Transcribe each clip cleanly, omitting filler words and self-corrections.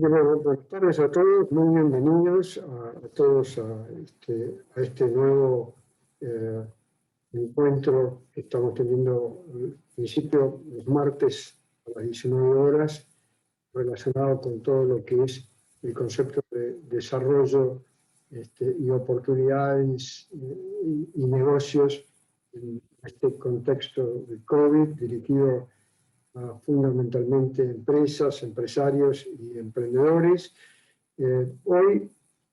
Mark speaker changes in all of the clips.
Speaker 1: Bueno, buenas tardes a todos, muy bienvenidos a todos a este nuevo eh, encuentro que estamos teniendo al principio los martes a las 19 horas, relacionado con todo lo que es el concepto de desarrollo y oportunidades y negocios en este contexto de COVID, dirigido fundamentalmente empresas, empresarios y emprendedores. Hoy,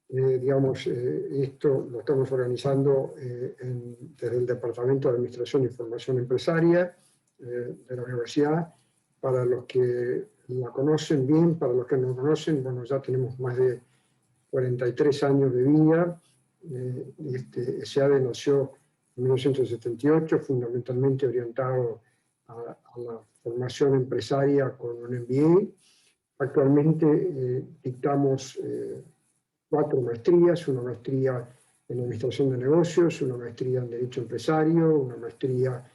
Speaker 1: esto lo estamos organizando desde el Departamento de Administración y Formación Empresaria de la universidad. Para los que la conocen bien, para los que no conocen, bueno, ya tenemos más de 43 años de vida. SEADE nació en 1978, fundamentalmente orientado a la formación empresaria con un MBA. Actualmente dictamos 4 maestrías, una maestría en Administración de Negocios, una maestría en Derecho Empresario, una maestría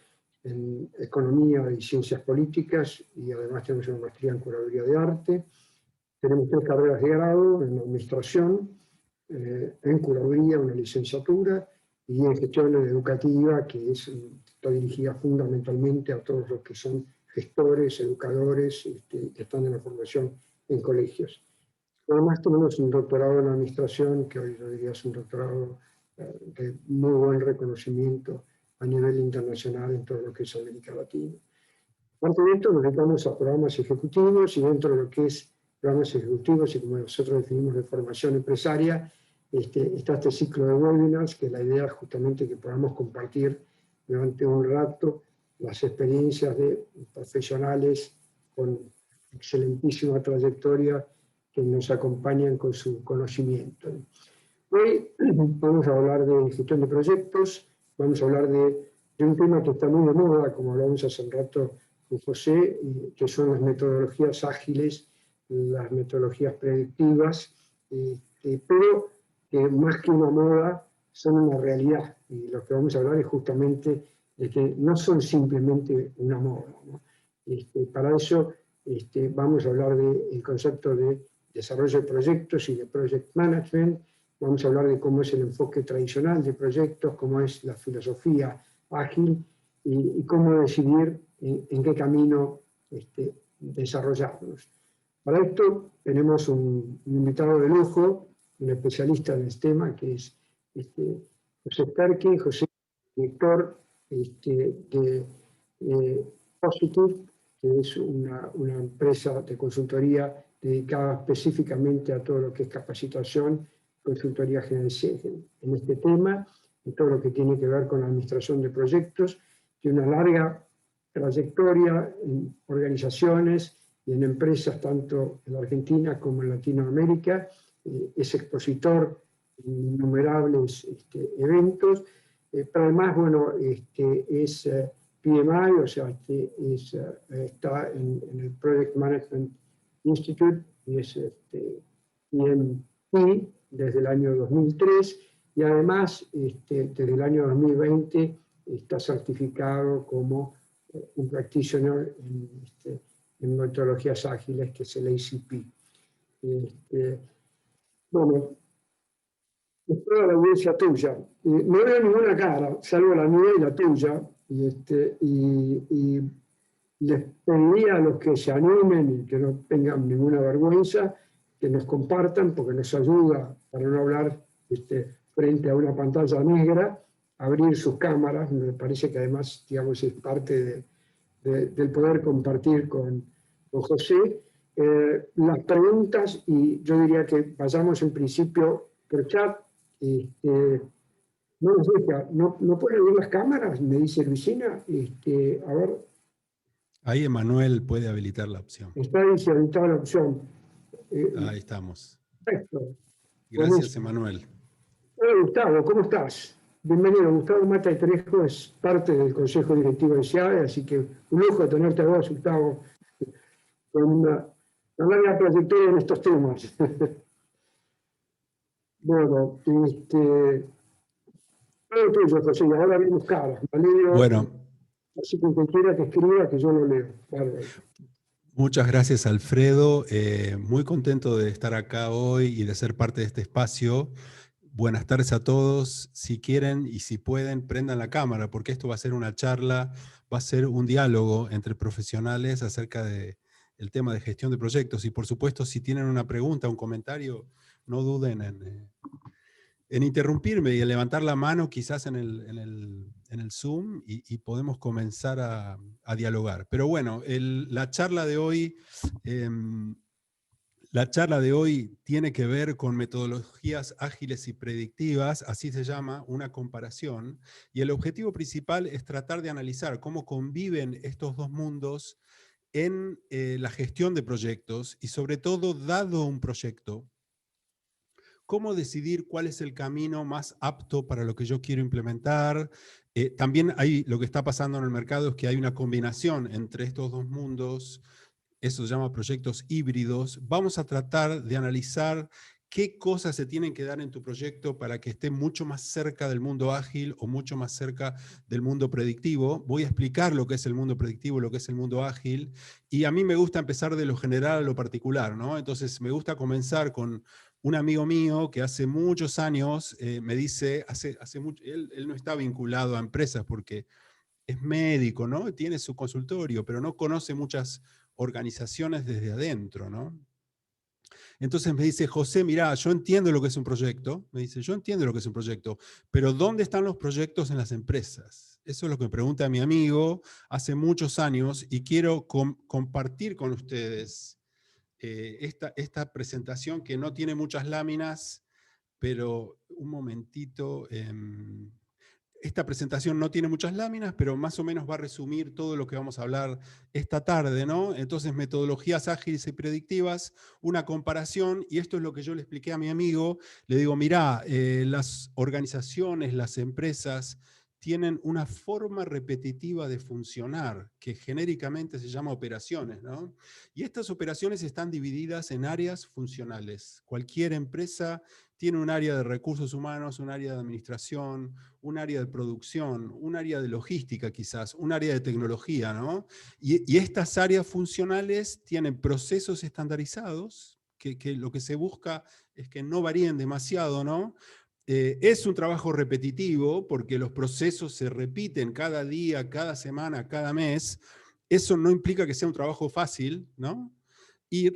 Speaker 1: en Economía y Ciencias Políticas, y además tenemos una maestría en Curaduría de Arte. Tenemos 3 carreras de grado en Administración, en Curaduría, una licenciatura, y en Gestión Educativa, que está dirigida fundamentalmente a todos los que son gestores, educadores, que están en la formación en colegios. Además tenemos un doctorado en Administración, que hoy yo diría es un doctorado de muy buen reconocimiento a nivel internacional en todo lo que es América Latina. Aparte de esto, nos dedicamos a programas ejecutivos, y dentro de lo que es programas ejecutivos y como nosotros definimos de formación empresaria, está este ciclo de webinars, que la idea es justamente que podamos compartir durante un rato las experiencias de profesionales con excelentísima trayectoria que nos acompañan con su conocimiento. Hoy vamos a hablar de gestión de proyectos, vamos a hablar de un tema que está muy de moda, como hablamos hace un rato con José, que son las metodologías ágiles, las metodologías predictivas, pero que más que una moda son una realidad. Y lo que vamos a hablar es justamente de que no son simplemente una moda, ¿no? Para eso vamos a hablar del concepto de desarrollo de proyectos y de project management. Vamos a hablar de cómo es el enfoque tradicional de proyectos, cómo es la filosofía ágil y cómo decidir en qué camino desarrollarnos. Para esto tenemos un invitado de lujo, un especialista en este tema, que es José Perkin. José, director de Positive, que es una empresa de consultoría dedicada específicamente a todo lo que es capacitación, consultoría general en este tema, en todo lo que tiene que ver con la administración de proyectos. Tiene una larga trayectoria en organizaciones y en empresas, tanto en la Argentina como en Latinoamérica. Es expositor en innumerables eventos, pero además, bueno, es PMI, o sea, está en el Project Management Institute, y es PMP desde el año 2003, y además desde el año 2020 está certificado como un practitioner en metodologías ágiles, que es el ACP. Bueno, es toda la audiencia tuya. No veo ninguna cara, salvo la mía y la tuya, y les pediría a los que se animen y que no tengan ninguna vergüenza, que nos compartan, porque nos ayuda, para no hablar frente a una pantalla negra, abrir sus cámaras. Me parece que además, digamos, es parte del poder compartir con José las preguntas, y yo diría que vayamos en principio por chat. No nos deja, no puede ver las cámaras, me dice Luisina. A ver.
Speaker 2: Ahí Emanuel puede habilitar la opción.
Speaker 1: Está deshabilitada la opción.
Speaker 2: Ahí estamos.
Speaker 1: Perfecto.
Speaker 2: Gracias, Emanuel.
Speaker 1: Hola, Gustavo, ¿cómo estás? Bienvenido. Gustavo Mata y Trejo es parte del Consejo Directivo de SEADE, así que un lujo tenerte a vos, Gustavo, con una larga trayectoria en estos temas. Bueno, todo tuyo, José, y ahora vemos caras.
Speaker 2: Bueno,
Speaker 1: así que quien quiera que escriba, que yo lo leo. Bárbaro.
Speaker 2: Muchas gracias, Alfredo. Muy contento de estar acá hoy y de ser parte de este espacio. Buenas tardes a todos. Si quieren y si pueden, prendan la cámara, porque esto va a ser una charla, va a ser un diálogo entre profesionales acerca del tema de gestión de proyectos. Y por supuesto, si tienen una pregunta, un comentario, no duden en interrumpirme y en levantar la mano quizás en el Zoom y podemos comenzar a dialogar. Pero bueno, em, la charla de hoy tiene que ver con metodologías ágiles y predictivas, así se llama, una comparación, y el objetivo principal es tratar de analizar cómo conviven estos dos mundos en la gestión de proyectos y sobre todo, dado un proyecto, cómo decidir cuál es el camino más apto para lo que yo quiero implementar. También hay, lo que está pasando en el mercado es que hay una combinación entre estos dos mundos, eso se llama proyectos híbridos. Vamos a tratar de analizar qué cosas se tienen que dar en tu proyecto para que esté mucho más cerca del mundo ágil o mucho más cerca del mundo predictivo. Voy a explicar lo que es el mundo predictivo, lo que es el mundo ágil, y a mí me gusta empezar de lo general a lo particular, ¿no? Entonces me gusta comenzar con un amigo mío que hace muchos años me dice, él no está vinculado a empresas porque es médico, ¿no? Tiene su consultorio, pero no conoce muchas organizaciones desde adentro, ¿no? Entonces me dice, José, mirá, yo entiendo lo que es un proyecto, me dice, yo entiendo lo que es un proyecto, pero ¿dónde están los proyectos en las empresas? Eso es lo que me pregunta mi amigo hace muchos años y quiero compartir con ustedes esta presentación que no tiene muchas láminas, pero un momentito. Esta presentación no tiene muchas láminas, pero más o menos va a resumir todo lo que vamos a hablar esta tarde, ¿no? Entonces, metodologías ágiles y predictivas, una comparación, y esto es lo que yo le expliqué a mi amigo. Le digo, mirá, las organizaciones, las empresas, tienen una forma repetitiva de funcionar, que genéricamente se llama operaciones, ¿no? Y estas operaciones están divididas en áreas funcionales. Cualquier empresa tiene un área de recursos humanos, un área de administración, un área de producción, un área de logística quizás, un área de tecnología, ¿no? Y estas áreas funcionales tienen procesos estandarizados, que lo que se busca es que no varíen demasiado, ¿no? Es un trabajo repetitivo porque los procesos se repiten cada día, cada semana, cada mes. Eso no implica que sea un trabajo fácil, ¿no? Y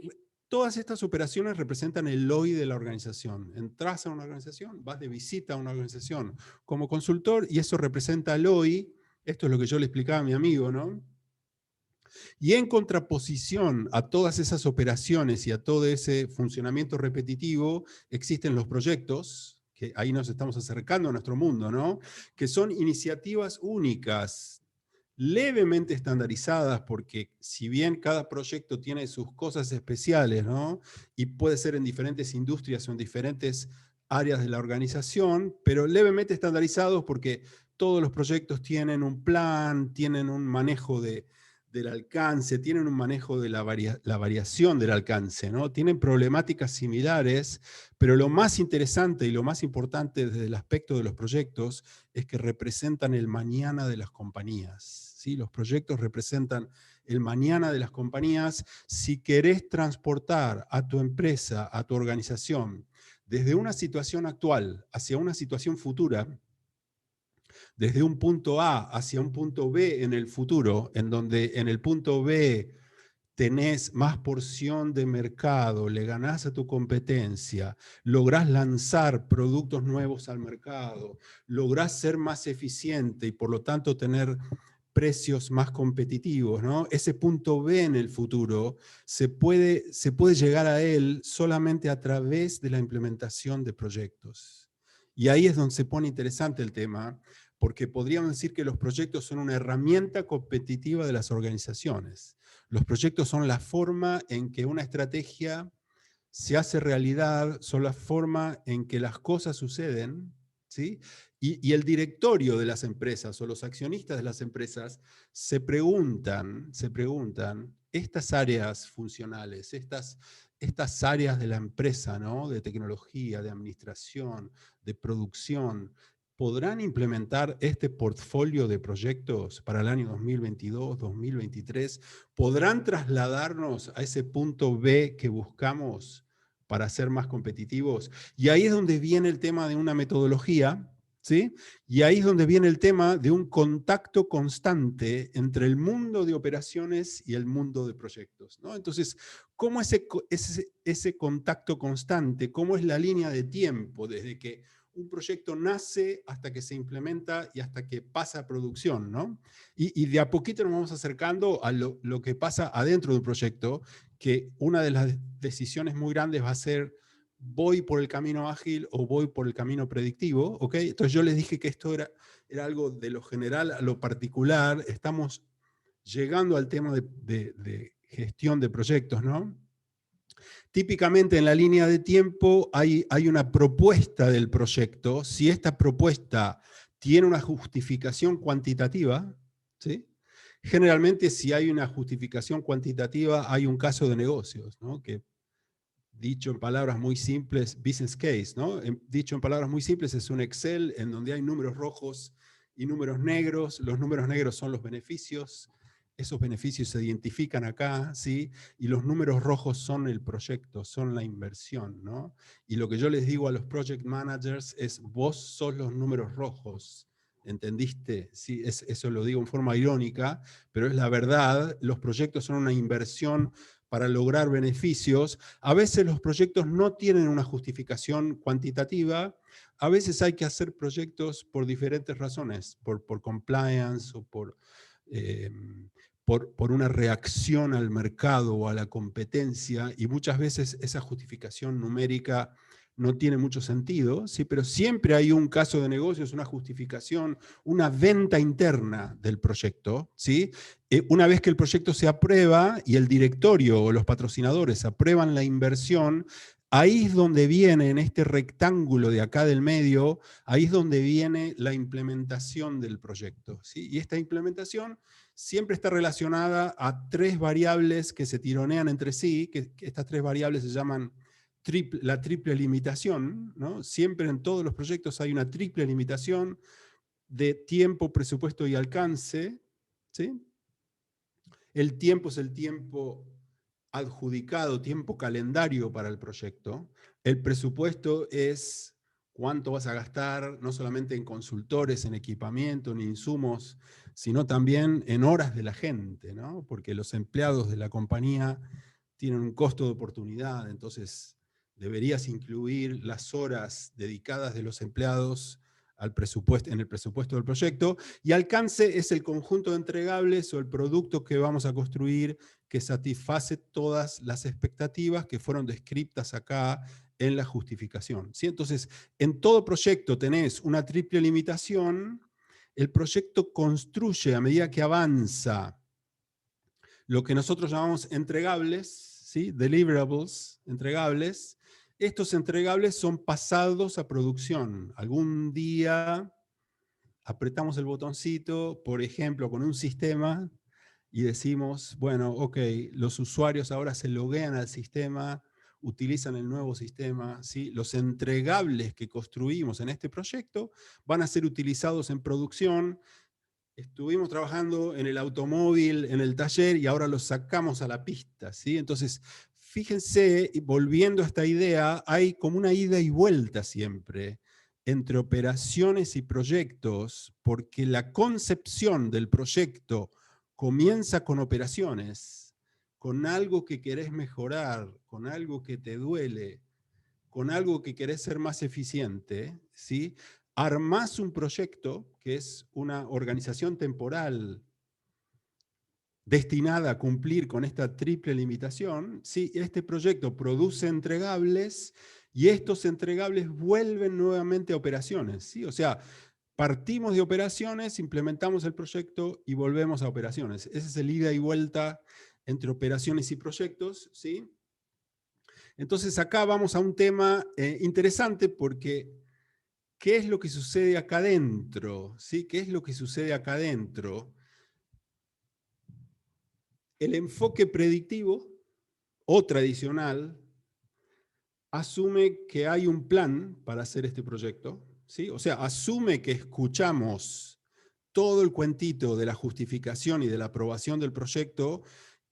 Speaker 2: todas estas operaciones representan el hoy de la organización. Entras a una organización, vas de visita a una organización como consultor y eso representa el hoy. Esto es lo que yo le explicaba a mi amigo, ¿no? Y en contraposición a todas esas operaciones y a todo ese funcionamiento repetitivo, existen los proyectos, que ahí nos estamos acercando a nuestro mundo, ¿no? Que son iniciativas únicas, levemente estandarizadas, porque si bien cada proyecto tiene sus cosas especiales, ¿no? Y puede ser en diferentes industrias o en diferentes áreas de la organización, pero levemente estandarizados porque todos los proyectos tienen un plan, tienen un manejo del alcance, tienen un manejo de la variación del alcance, ¿no? Tienen problemáticas similares, pero lo más interesante y lo más importante desde el aspecto de los proyectos es que representan el mañana de las compañías. ¿Sí? Los proyectos representan el mañana de las compañías. Si querés transportar a tu empresa, a tu organización, desde una situación actual hacia una situación futura, desde un punto A hacia un punto B en el futuro, en donde en el punto B tenés más porción de mercado, le ganás a tu competencia, lográs lanzar productos nuevos al mercado, lográs ser más eficiente y por lo tanto tener precios más competitivos, ¿no? Ese punto B en el futuro se puede llegar a él solamente a través de la implementación de proyectos. Y ahí es donde se pone interesante el tema, porque podríamos decir que los proyectos son una herramienta competitiva de las organizaciones. Los proyectos son la forma en que una estrategia se hace realidad, son la forma en que las cosas suceden, ¿sí? Y el directorio de las empresas o los accionistas de las empresas se preguntan, estas áreas funcionales, estas áreas de la empresa, ¿no? De tecnología, de administración, de producción, ¿podrán implementar este portfolio de proyectos para el año 2022, 2023? ¿Podrán trasladarnos a ese punto B que buscamos para ser más competitivos? Y ahí es donde viene el tema de una metodología, ¿sí? Y ahí es donde viene el tema de un contacto constante entre el mundo de operaciones y el mundo de proyectos, ¿no? Entonces, ¿cómo ese contacto constante? ¿Cómo es la línea de tiempo desde que un proyecto nace hasta que se implementa y hasta que pasa a producción, ¿no? Y de a poquito nos vamos acercando a lo que pasa adentro de un proyecto, que una de las decisiones muy grandes va a ser, ¿voy por el camino ágil o voy por el camino predictivo? ¿Ok? Entonces yo les dije que esto era algo de lo general a lo particular. Estamos llegando al tema de gestión de proyectos, ¿no? Típicamente en la línea de tiempo hay una propuesta del proyecto. Si esta propuesta tiene una justificación cuantitativa, ¿sí? Generalmente si hay una justificación cuantitativa hay un caso de negocios, ¿no? Que dicho en palabras muy simples, business case, ¿no? Dicho en palabras muy simples es un Excel en donde hay números rojos y números negros. Los números negros son los beneficios. Esos beneficios se identifican acá, ¿sí? Y los números rojos son el proyecto, son la inversión, ¿no? Y lo que yo les digo a los project managers es, vos sos los números rojos, ¿entendiste? Sí, eso lo digo en forma irónica, pero es la verdad. Los proyectos son una inversión para lograr beneficios. A veces los proyectos no tienen una justificación cuantitativa. A veces hay que hacer proyectos por diferentes razones, por compliance o por una reacción al mercado o a la competencia, y muchas veces esa justificación numérica no tiene mucho sentido, ¿sí? Pero siempre hay un caso de negocios, una justificación, una venta interna del proyecto, ¿sí? Una vez que el proyecto se aprueba y el directorio o los patrocinadores aprueban la inversión, ahí es donde viene, en este rectángulo de acá del medio, ahí es donde viene la implementación del proyecto, ¿sí? Y esta implementación siempre está relacionada a tres variables que se tironean entre sí, que estas tres variables se llaman la triple limitación, ¿no? Siempre en todos los proyectos hay una triple limitación de tiempo, presupuesto y alcance, ¿sí? El tiempo es el tiempo adjudicado, tiempo calendario para el proyecto. El presupuesto es cuánto vas a gastar, no solamente en consultores, en equipamiento, en insumos, sino también en horas de la gente, ¿no? Porque los empleados de la compañía tienen un costo de oportunidad, entonces deberías incluir las horas dedicadas de los empleados al presupuesto, en el presupuesto del proyecto. Y alcance es el conjunto de entregables o el producto que vamos a construir que satisface todas las expectativas que fueron descritas acá en la justificación, ¿sí? Entonces, en todo proyecto tenés una triple limitación. El proyecto construye, a medida que avanza, lo que nosotros llamamos entregables, ¿sí? Deliverables, entregables. Estos entregables son pasados a producción. Algún día apretamos el botoncito, por ejemplo, con un sistema, y decimos, bueno, ok, los usuarios ahora se loguean al sistema, utilizan el nuevo sistema, ¿sí? Los entregables que construimos en este proyecto van a ser utilizados en producción. Estuvimos trabajando en el automóvil, en el taller, y ahora los sacamos a la pista, ¿sí? Entonces, fíjense, volviendo a esta idea, hay como una ida y vuelta siempre entre operaciones y proyectos, porque la concepción del proyecto comienza con operaciones, con algo que querés mejorar, con algo que te duele, con algo que querés ser más eficiente, ¿sí? Armás un proyecto, que es una organización temporal destinada a cumplir con esta triple limitación, ¿sí? Este proyecto produce entregables y estos entregables vuelven nuevamente a operaciones, ¿sí? O sea, partimos de operaciones, implementamos el proyecto y volvemos a operaciones. Ese es el ida y vuelta entre operaciones y proyectos, ¿sí? Entonces acá vamos a un tema interesante, porque ¿qué es lo que sucede acá adentro? ¿Sí? ¿Qué es lo que sucede acá adentro? El enfoque predictivo o tradicional asume que hay un plan para hacer este proyecto, ¿sí? O sea, asume que escuchamos todo el cuentito de la justificación y de la aprobación del proyecto,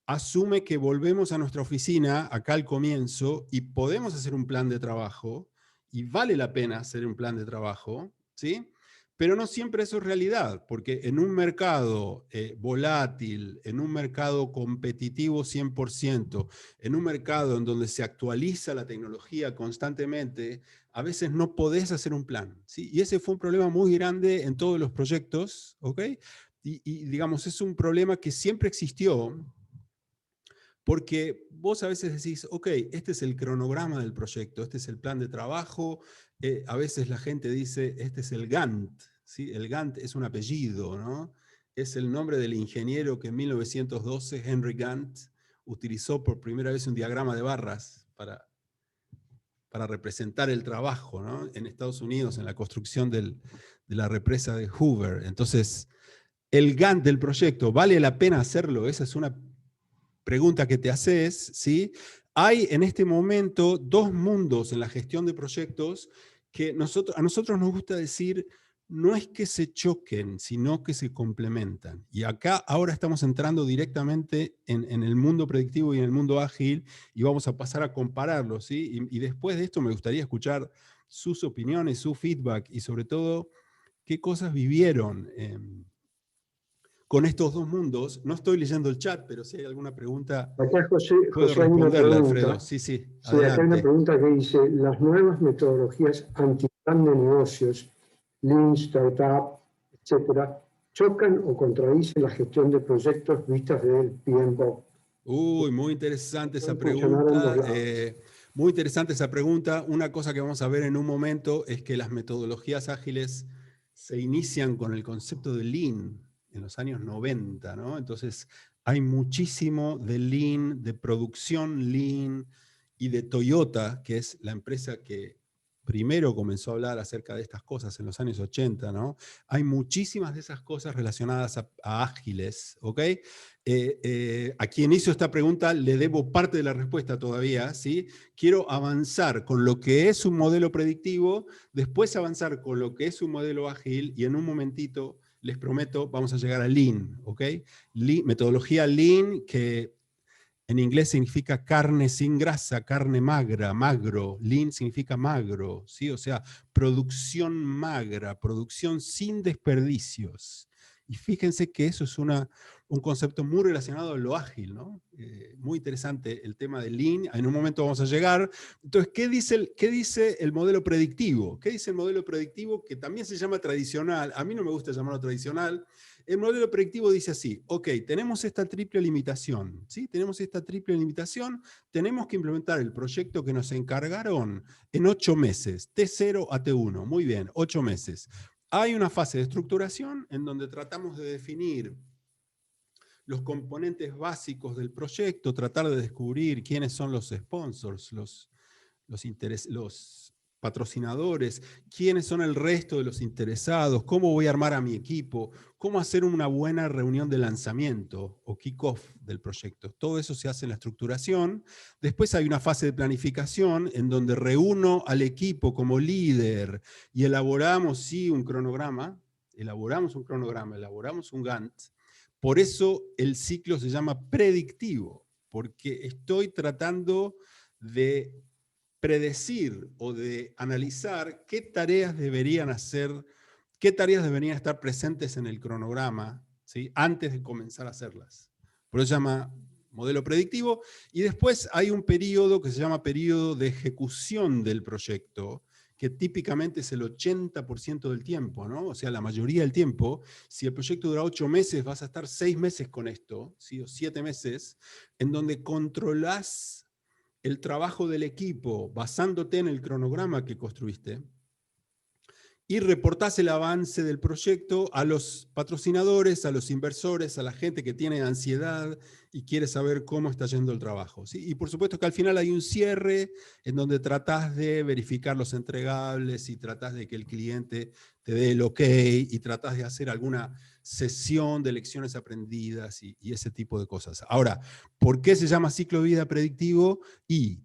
Speaker 2: asume que volvemos a nuestra oficina, acá al comienzo, y podemos hacer un plan de trabajo, y vale la pena hacer un plan de trabajo, ¿sí? Pero no siempre eso es realidad, porque en un mercado volátil, en un mercado competitivo 100%, en un mercado en donde se actualiza la tecnología constantemente, a veces no podés hacer un plan, ¿sí? Y ese fue un problema muy grande en todos los proyectos, ¿ok? Y digamos, es un problema que siempre existió, porque vos a veces decís, ok, este es el cronograma del proyecto, este es el plan de trabajo, a veces la gente dice, este es el Gantt, ¿sí? El Gantt es un apellido, ¿no? Es el nombre del ingeniero que en 1912, Henry Gantt, utilizó por primera vez un diagrama de barras para representar el trabajo, ¿no? En Estados Unidos, en la construcción de la represa de Hoover. Entonces, el Gantt del proyecto, ¿vale la pena hacerlo? Esa es una pregunta que te haces, ¿sí? Hay en este momento dos mundos en la gestión de proyectos que a nosotros nos gusta decir, no es que se choquen, sino que se complementan. Y acá ahora estamos entrando directamente en el mundo predictivo y en el mundo ágil, y vamos a pasar a compararlos, ¿sí? Y después de esto me gustaría escuchar sus opiniones, su feedback, y sobre todo, qué cosas vivieron con estos dos mundos. No estoy leyendo el chat, pero si hay alguna pregunta,
Speaker 1: Acá
Speaker 2: puedo
Speaker 1: José hay una
Speaker 2: responderle, Alfredo.
Speaker 1: pregunta.
Speaker 2: Sí, sí,
Speaker 1: Sí, acá hay una
Speaker 2: adelante.
Speaker 1: pregunta que dice, las nuevas metodologías anti-plan de negocios, Lean, Startup, etcétera, ¿chocan o contradicen la gestión de proyectos vistas del PMBOK?
Speaker 2: Uy, muy interesante esa
Speaker 1: Pueden funcionar a ambos
Speaker 2: pregunta.
Speaker 1: lados.
Speaker 2: Muy interesante esa pregunta. Una cosa que vamos a ver en un momento es que las metodologías ágiles se inician con el concepto de Lean en los años 90, ¿no? Entonces, hay muchísimo de Lean, de producción Lean, y de Toyota, que es la empresa que primero comenzó a hablar acerca de estas cosas en los años 80, ¿no? Hay muchísimas de esas cosas relacionadas a ágiles, ¿ok? A quien hizo esta pregunta le debo parte de la respuesta todavía, ¿sí? Quiero avanzar con lo que es un modelo predictivo, después avanzar con lo que es un modelo ágil, y en un momentito, les prometo, vamos a llegar a Lean, ¿ok? Metodología Lean, que en inglés significa carne sin grasa, carne magra, magro. Lean significa magro, ¿sí? O sea, producción magra, producción sin desperdicios. Y fíjense que eso es un concepto muy relacionado a lo ágil, ¿no? Muy interesante el tema de Lean. En un momento vamos a llegar. Entonces, ¿qué dice el modelo predictivo? ¿Qué dice el modelo predictivo? Que también se llama tradicional. A mí no me gusta llamarlo tradicional. El modelo predictivo dice así, ok, tenemos esta triple limitación, ¿sí? Tenemos esta triple limitación, tenemos que implementar el proyecto que nos encargaron en 8 meses, T0 a T1, muy bien, 8 meses. Hay una fase de estructuración en donde tratamos de definir los componentes básicos del proyecto, tratar de descubrir quiénes son los sponsors, los patrocinadores, quiénes son el resto de los interesados, cómo voy a armar a mi equipo, cómo hacer una buena reunión de lanzamiento o kick-off del proyecto. Todo eso se hace en la estructuración. Después hay una fase de planificación en donde reúno al equipo como líder y elaboramos, sí, un cronograma, elaboramos un Gantt. Por eso el ciclo se llama predictivo, porque estoy tratando de predecir o de analizar qué tareas deberían hacer, qué tareas deberían estar presentes en el cronograma, ¿sí? Antes de comenzar a hacerlas. Por eso se llama modelo predictivo. Y después hay un periodo que se llama periodo de ejecución del proyecto, que típicamente es el 80% del tiempo, ¿no? O sea, la mayoría del tiempo. Si el proyecto dura 8 meses, vas a estar 6 meses con esto, ¿sí? O 7 meses, en donde controlás el trabajo del equipo basándote en el cronograma que construiste, y reportás el avance del proyecto a los patrocinadores, a los inversores, a la gente que tiene ansiedad y quiere saber cómo está yendo el trabajo, ¿sí? Y por supuesto que al final hay un cierre en donde tratás de verificar los entregables y tratás de que el cliente te dé el ok y tratás de hacer alguna sesión de lecciones aprendidas y ese tipo de cosas. Ahora, ¿por qué se llama ciclo de vida predictivo? Y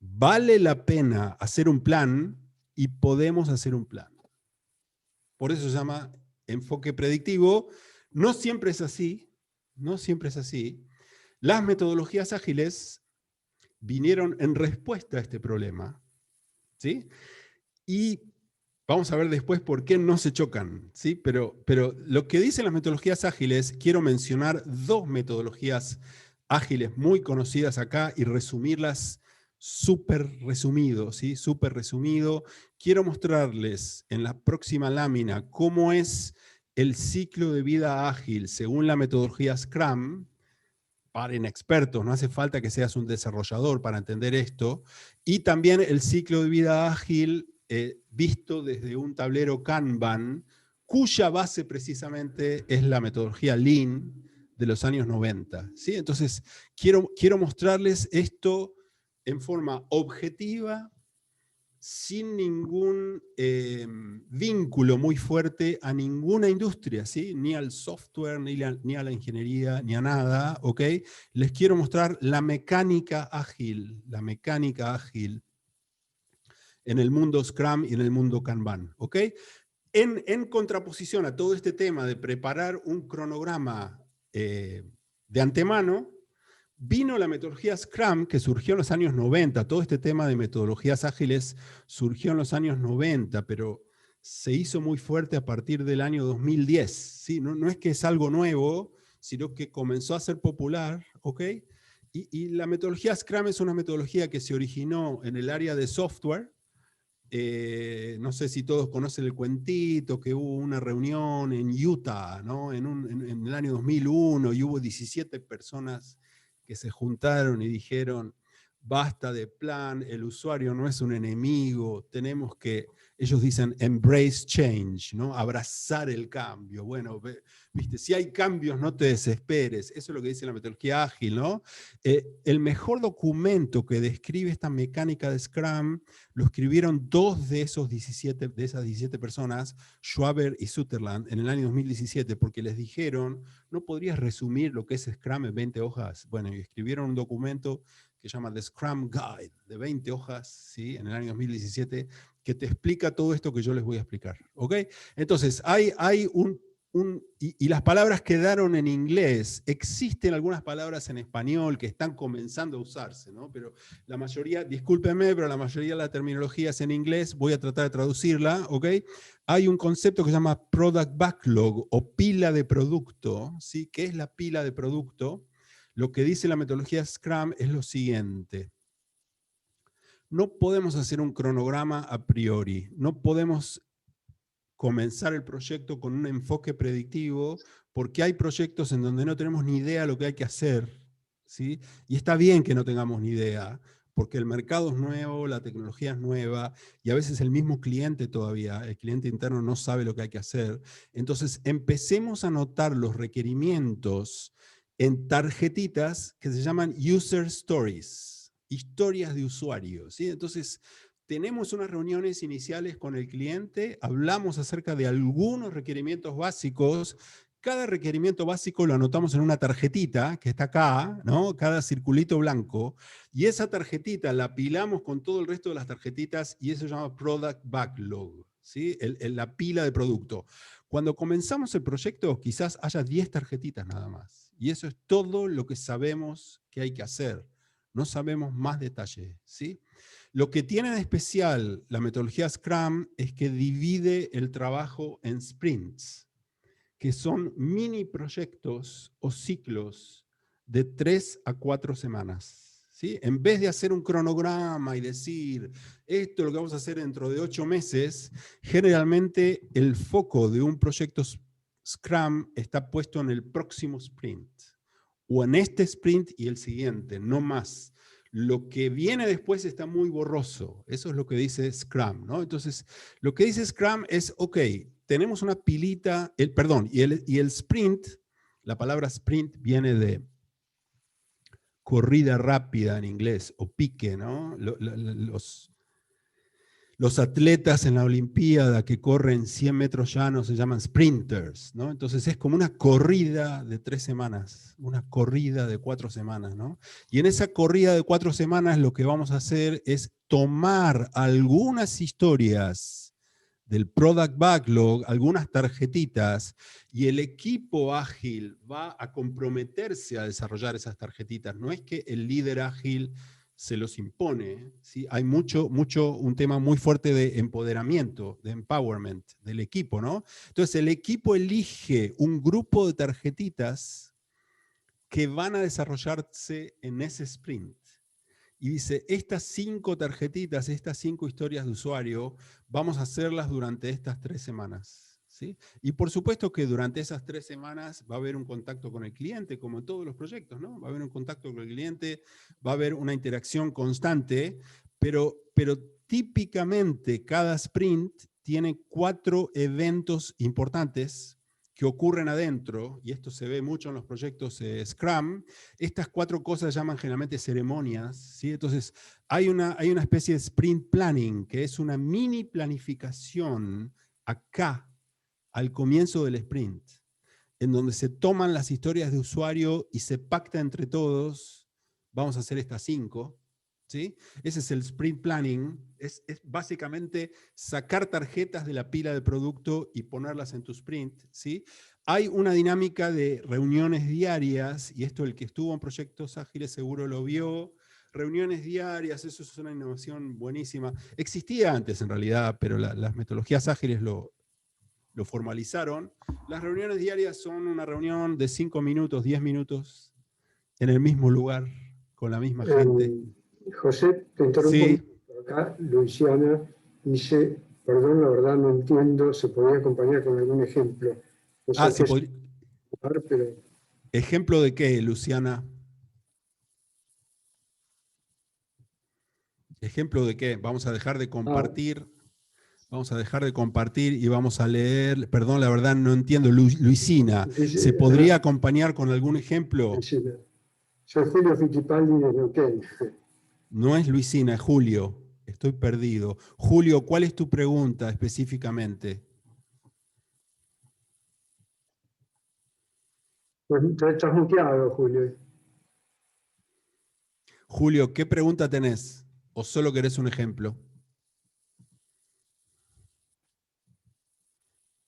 Speaker 2: vale la pena hacer un plan y podemos hacer un plan. Por eso se llama enfoque predictivo. No siempre es así, no siempre es así. Las metodologías ágiles vinieron en respuesta a este problema, ¿sí? Y vamos a ver después por qué no se chocan, ¿sí? Pero lo que dicen las metodologías ágiles, quiero mencionar dos metodologías ágiles muy conocidas acá y resumirlas súper resumido, ¿sí? Súper resumido. Quiero mostrarles en la próxima lámina cómo es el ciclo de vida ágil según la metodología Scrum, para inexpertos, no hace falta que seas un desarrollador para entender esto, y también el ciclo de vida ágil visto desde un tablero Kanban, cuya base precisamente es la metodología Lean de los años 90. ¿Sí? Entonces, quiero mostrarles esto en forma objetiva, sin ningún vínculo muy fuerte a ninguna industria, ¿sí? Ni al software, ni a la ingeniería, ni a nada, ¿ok? Les quiero mostrar la mecánica ágil en el mundo Scrum y en el mundo Kanban, ¿ok? En contraposición a todo este tema de preparar un cronograma de antemano, vino la metodología Scrum, que surgió en los años 90. Todo este tema de metodologías ágiles surgió en los años 90, pero se hizo muy fuerte a partir del año 2010. ¿Sí? No es que es algo nuevo, sino que comenzó a ser popular, ¿ok? Y la metodología Scrum es una metodología que se originó en el área de software. No sé si todos conocen el cuentito, que hubo una reunión en Utah, ¿no? en el año 2001, y hubo 17 personas que se juntaron y dijeron, basta de plan, el usuario no es un enemigo, tenemos que, ellos dicen, embrace change, ¿no? Abrazar el cambio. Bueno, viste, si hay cambios, no te desesperes. Eso es lo que dice la metodología ágil, ¿no? El mejor documento que describe esta mecánica de Scrum lo escribieron dos de esas 17 personas, Schwaber y Sutherland, en el año 2017, porque les dijeron, ¿no podrías resumir lo que es Scrum en 20 hojas? Bueno, y escribieron un documento que se llama The Scrum Guide, de 20 hojas, ¿sí? En el año 2017, que te explica todo esto que yo les voy a explicar, ¿ok? Entonces, hay y las palabras quedaron en inglés. Existen algunas palabras en español que están comenzando a usarse, ¿no? Pero la mayoría, discúlpenme, pero la mayoría de la terminología es en inglés. Voy a tratar de traducirla, ¿ok? Hay un concepto que se llama Product Backlog o pila de producto, ¿sí? ¿Qué es la pila de producto? Lo que dice la metodología Scrum es lo siguiente. No podemos hacer un cronograma a priori. No podemos comenzar el proyecto con un enfoque predictivo, porque hay proyectos en donde no tenemos ni idea de lo que hay que hacer, ¿sí? Y está bien que no tengamos ni idea, porque el mercado es nuevo, la tecnología es nueva, y a veces el mismo cliente todavía, el cliente interno no sabe lo que hay que hacer. Entonces, empecemos a anotar los requerimientos en tarjetitas que se llaman user stories, historias de usuarios, ¿sí? Entonces, tenemos unas reuniones iniciales con el cliente, hablamos acerca de algunos requerimientos básicos. Cada requerimiento básico lo anotamos en una tarjetita que está acá, ¿no? Cada circulito blanco, y esa tarjetita la apilamos con todo el resto de las tarjetitas y eso se llama Product Backlog, ¿sí? La pila de producto. Cuando comenzamos el proyecto quizás haya 10 tarjetitas nada más, y eso es todo lo que sabemos que hay que hacer. No sabemos más detalle, ¿sí? Lo que tiene de especial la metodología Scrum es que divide el trabajo en sprints, que son mini proyectos o ciclos de 3 a 4 semanas. ¿Sí? En vez de hacer un cronograma y decir, esto es lo que vamos a hacer dentro de 8 meses, generalmente el foco de un proyecto Scrum está puesto en el próximo sprint, o en este sprint y el siguiente, no más. Lo que viene después está muy borroso. Eso es lo que dice Scrum, ¿no? Entonces, lo que dice Scrum es, ok, tenemos una pilita, y el sprint, la palabra sprint viene de corrida rápida en inglés, o pique, ¿no? Los atletas en la Olimpiada que corren 100 metros llanos se llaman sprinters, ¿no? Entonces es como una corrida de 3 semanas, una corrida de 4 semanas, ¿no? Y en esa corrida de 4 semanas lo que vamos a hacer es tomar algunas historias del product backlog algunas tarjetitas y el equipo ágil va a comprometerse a desarrollar esas tarjetitas. No es que el líder ágil se los impone, ¿sí? Hay un tema muy fuerte de empoderamiento, de empowerment del equipo, ¿no? Entonces el equipo elige un grupo de tarjetitas que van a desarrollarse en ese sprint. Y dice, estas 5 tarjetitas, estas 5 historias de usuario, vamos a hacerlas durante estas 3 semanas. ¿Sí? Y por supuesto que durante esas 3 semanas va a haber un contacto con el cliente, como en todos los proyectos, ¿no? Va a haber un contacto con el cliente, va a haber una interacción constante, pero típicamente cada sprint tiene 4 eventos importantes que ocurren adentro, y esto se ve mucho en los proyectos Scrum. Estas 4 cosas se llaman generalmente ceremonias, ¿sí? Entonces hay una especie de sprint planning, que es una mini planificación acá, al comienzo del sprint, en donde se toman las historias de usuario y se pacta entre todos, vamos a hacer estas 5, ¿sí? Ese es el sprint planning, es básicamente sacar tarjetas de la pila de producto y ponerlas en tu sprint, ¿sí? Hay una dinámica de reuniones diarias, y esto el que estuvo en proyectos ágiles seguro lo vio. Reuniones diarias, eso es una innovación buenísima. Existía antes en realidad, pero las metodologías ágiles lo formalizaron. Las reuniones diarias son una reunión de 5 minutos, 10 minutos, en el mismo lugar, con la misma gente.
Speaker 1: José, te interrumpo un
Speaker 2: Sí.
Speaker 1: poco. Acá Luisiana dice, perdón, la verdad no entiendo, se podría acompañar con algún ejemplo. No sé
Speaker 2: Sí,
Speaker 1: qué es, pero
Speaker 2: ¿ejemplo de qué, Luciana? ¿Ejemplo de qué? Vamos a dejar de compartir. Vamos a dejar de compartir y vamos a leer. Perdón, la verdad no entiendo. Luisina, ¿se podría acompañar con algún ejemplo?
Speaker 1: Luisina. Soy Julio Fittipaldi de Neuquén.
Speaker 2: No es Luisina, es Julio. Estoy perdido. Julio, ¿cuál es tu pregunta específicamente?
Speaker 1: Pues estás muteado, Julio.
Speaker 2: Julio, ¿qué pregunta tenés? ¿O solo querés un ejemplo?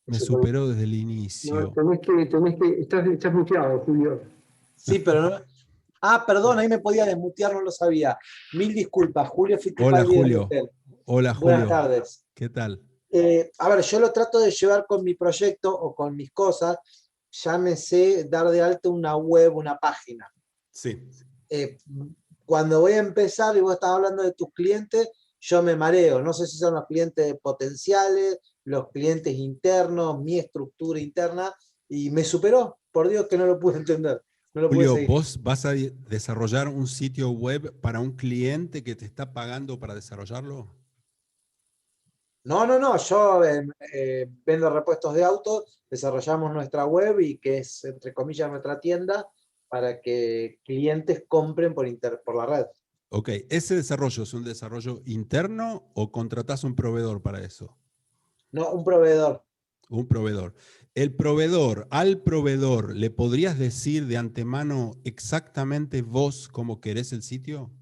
Speaker 2: Me superó desde el
Speaker 1: No,
Speaker 2: inicio.
Speaker 1: estás muteado, Julio.
Speaker 3: Sí, pero no. Ah, perdón, ahí me podía desmutear, no lo sabía. Mil disculpas, Julio
Speaker 2: Hola,
Speaker 3: Fittipaldi de
Speaker 2: Julio.
Speaker 3: Neuquén.
Speaker 2: Hola,
Speaker 3: Buenas
Speaker 2: Julio.
Speaker 3: tardes.
Speaker 2: ¿Qué tal?
Speaker 3: A ver, yo lo trato de llevar con mi proyecto o con mis cosas, llámese dar de alta una web, una página.
Speaker 2: Sí.
Speaker 3: Cuando voy a empezar y vos estás hablando de tus clientes, yo me mareo. No sé si son los clientes potenciales, los clientes internos, mi estructura interna, y me superó. Por Dios que no lo pude entender. No lo pude
Speaker 2: Julio,
Speaker 3: seguir.
Speaker 2: ¿vos vas a desarrollar un sitio web para un cliente que te está pagando para desarrollarlo?
Speaker 3: No, yo vendo repuestos de autos, desarrollamos nuestra web y que es, entre comillas, nuestra tienda para que clientes compren por la red.
Speaker 2: Ok, ¿ese desarrollo es un desarrollo interno o contratás un proveedor para eso?
Speaker 3: No, un proveedor.
Speaker 2: Un proveedor. Al proveedor, ¿le podrías decir de antemano exactamente vos cómo querés el sitio?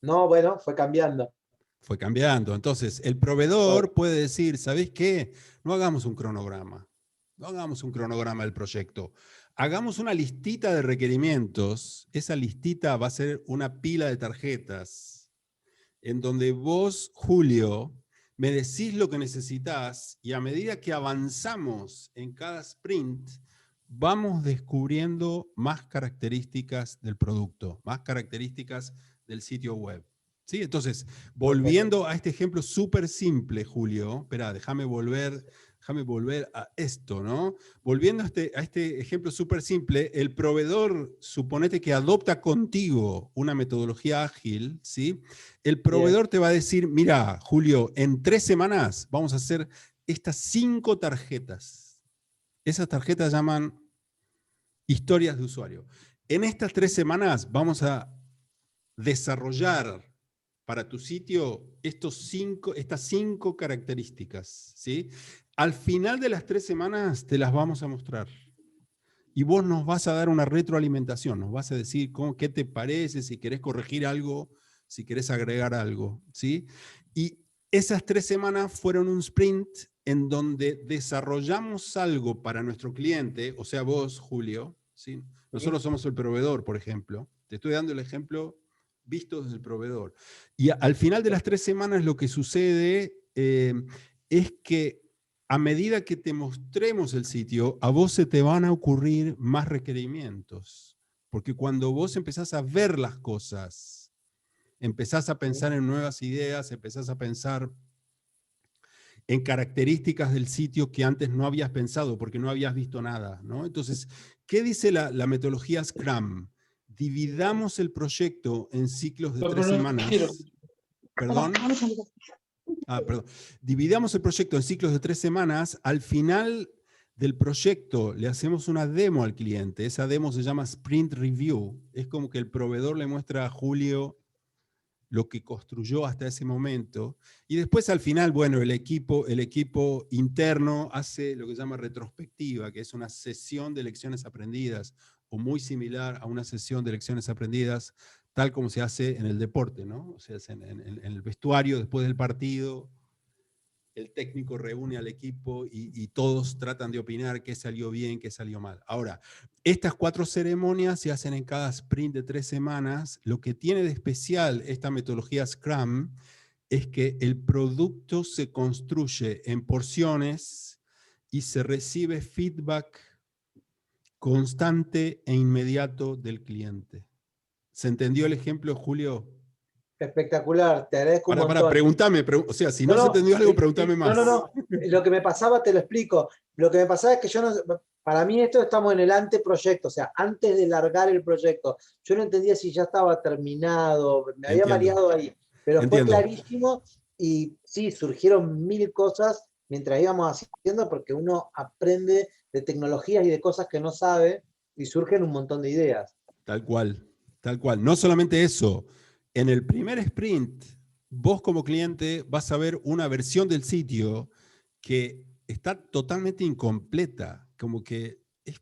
Speaker 3: No, bueno, fue cambiando.
Speaker 2: Fue cambiando. Entonces, el proveedor puede decir, ¿sabés qué? No hagamos un cronograma. No hagamos un cronograma del proyecto. Hagamos una listita de requerimientos. Esa listita va a ser una pila de tarjetas en donde vos, Julio, me decís lo que necesitas y a medida que avanzamos en cada sprint, vamos descubriendo más características del producto, más características del sitio web. ¿Sí? Entonces, volviendo a este ejemplo súper simple, Julio, espera, déjame volver a esto, ¿no? Volviendo a este ejemplo súper simple, el proveedor, suponete que adopta contigo una metodología ágil, ¿sí? El proveedor te va a decir, mira, Julio, en 3 semanas vamos a hacer estas 5 tarjetas. Esas tarjetas llaman historias de usuario. En estas 3 semanas vamos a desarrollar para tu sitio estas 5 características, ¿sí? Al final de las 3 semanas te las vamos a mostrar. Y vos nos vas a dar una retroalimentación, nos vas a decir qué te parece, si querés corregir algo, si querés agregar algo, ¿sí? Y Esas 3 semanas fueron un sprint en donde desarrollamos algo para nuestro cliente, o sea, vos, Julio, ¿sí? Nosotros somos el proveedor, por ejemplo. Te estoy dando el ejemplo visto desde el proveedor. Y al final de las 3 semanas lo que sucede es que a medida que te mostremos el sitio, a vos se te van a ocurrir más requerimientos. Porque cuando vos empezás a ver las cosas, empezás a pensar en nuevas ideas, empezás a pensar en características del sitio que antes no habías pensado porque no habías visto nada, ¿no? Entonces, ¿qué dice la metodología Scrum? Dividamos el proyecto en ciclos de 3 semanas. ¿Perdón? Perdón. Dividamos el proyecto en ciclos de 3 semanas. Al final del proyecto le hacemos una demo al cliente. Esa demo se llama Sprint Review. Es como que el proveedor le muestra a Julio lo que construyó hasta ese momento, y después al final, bueno, el equipo interno hace lo que se llama retrospectiva, que es una sesión de lecciones aprendidas, o muy similar a una sesión de lecciones aprendidas, tal como se hace en el deporte, ¿no? O sea, en el vestuario después del partido, el técnico reúne al equipo y todos tratan de opinar qué salió bien, qué salió mal. Ahora, estas 4 ceremonias se hacen en cada sprint de 3 semanas. Lo que tiene de especial esta metodología Scrum es que el producto se construye en porciones y se recibe feedback constante e inmediato del cliente. ¿Se entendió el ejemplo, Julio?
Speaker 3: Espectacular, te agradezco un montón.
Speaker 2: Pregúntame, o sea, si no se entendió algo, pregúntame más.
Speaker 3: No, lo que me pasaba te lo explico. Lo que me pasaba es que yo no, para mí esto estamos en el anteproyecto, o sea, antes de largar el proyecto. Yo no entendía si ya estaba terminado, me había mareado ahí, pero fue clarísimo y sí, surgieron 1000 cosas mientras íbamos haciendo porque uno aprende de tecnologías y de cosas que no sabe y surgen un montón de ideas.
Speaker 2: Tal cual, tal cual. No solamente eso, en el primer sprint, vos como cliente vas a ver una versión del sitio que está totalmente incompleta, como que es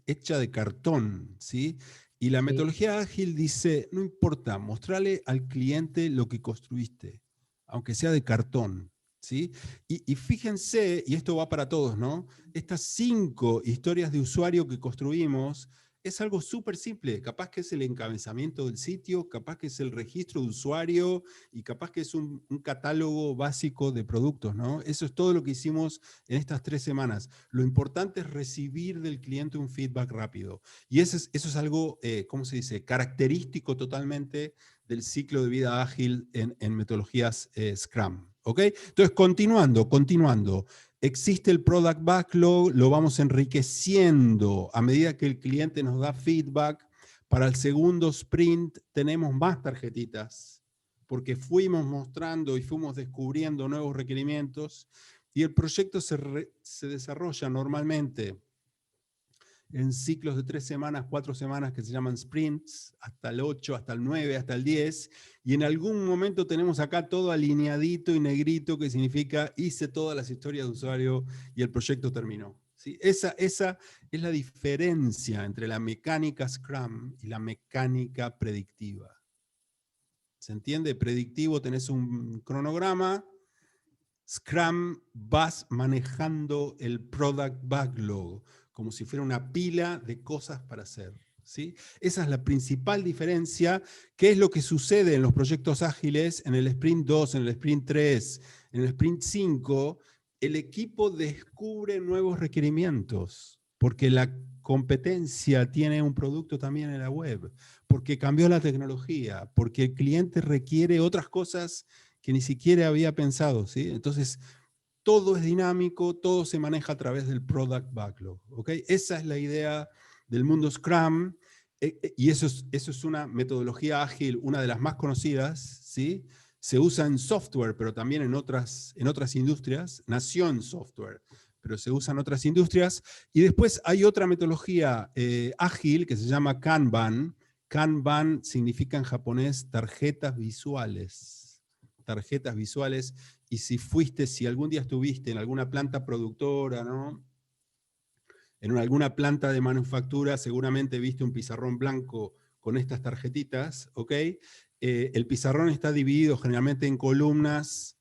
Speaker 2: hecha de cartón, ¿sí? Y la metodología ágil dice, no importa, mostrale al cliente lo que construiste, aunque sea de cartón, ¿sí? Y fíjense, y esto va para todos, ¿no? Estas 5 historias de usuario que construimos es algo súper simple, capaz que es el encabezamiento del sitio, capaz que es el registro de usuario y capaz que es un catálogo básico de productos, ¿no? Eso es todo lo que hicimos en estas 3 semanas. Lo importante es recibir del cliente un feedback rápido. Y eso es algo, ¿cómo se dice? Característico totalmente del ciclo de vida ágil en metodologías Scrum. ¿Ok? Entonces, continuando. Existe el Product Backlog, lo vamos enriqueciendo a medida que el cliente nos da feedback. Para el segundo sprint tenemos más tarjetitas, porque fuimos mostrando y fuimos descubriendo nuevos requerimientos, y el proyecto se desarrolla normalmente en ciclos de 3 semanas, 4 semanas que se llaman sprints, hasta el 8, hasta el 9, hasta el 10, y en algún momento tenemos acá todo alineadito y negrito, que significa hice todas las historias de usuario y el proyecto terminó. ¿Sí? Esa es la diferencia entre la mecánica Scrum y la mecánica predictiva. ¿Se entiende? Predictivo tenés un cronograma, Scrum vas manejando el Product Backlog, como si fuera una pila de cosas para hacer. ¿Sí? Esa es la principal diferencia. ¿Qué es lo que sucede en los proyectos ágiles? En el Sprint 2, en el Sprint 3, en el Sprint 5, el equipo descubre nuevos requerimientos, porque la competencia tiene un producto también en la web, porque cambió la tecnología, porque el cliente requiere otras cosas que ni siquiera había pensado. ¿Sí? Entonces, todo es dinámico, todo se maneja a través del Product Backlog. ¿Okay? Esa es la idea del mundo Scrum, y eso es una metodología ágil, una de las más conocidas, ¿sí? Se usa en software, pero también en otras industrias. Nació en software, pero se usa en otras industrias. Y después hay otra metodología ágil que se llama Kanban. Kanban significa en japonés tarjetas visuales. Tarjetas visuales. Y si algún día estuviste en alguna planta productora, ¿no? En alguna planta de manufactura, seguramente viste un pizarrón blanco con estas tarjetitas, ¿ok? El pizarrón está dividido generalmente en columnas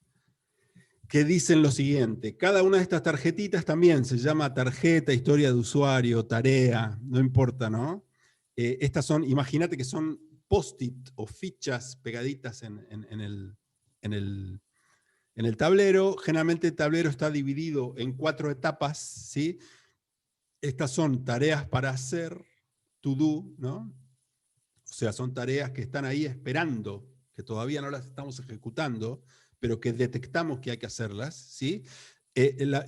Speaker 2: que dicen lo siguiente. Cada una de estas tarjetitas también se llama tarjeta, historia de usuario, tarea, no importa, ¿no? Estas son, imagínate que son post-it o fichas pegaditas en el tablero. Generalmente el tablero está dividido en 4 etapas, ¿sí? Estas son tareas para hacer, to do, ¿no? O sea, son tareas que están ahí esperando, que todavía no las estamos ejecutando, pero que detectamos que hay que hacerlas, ¿sí? La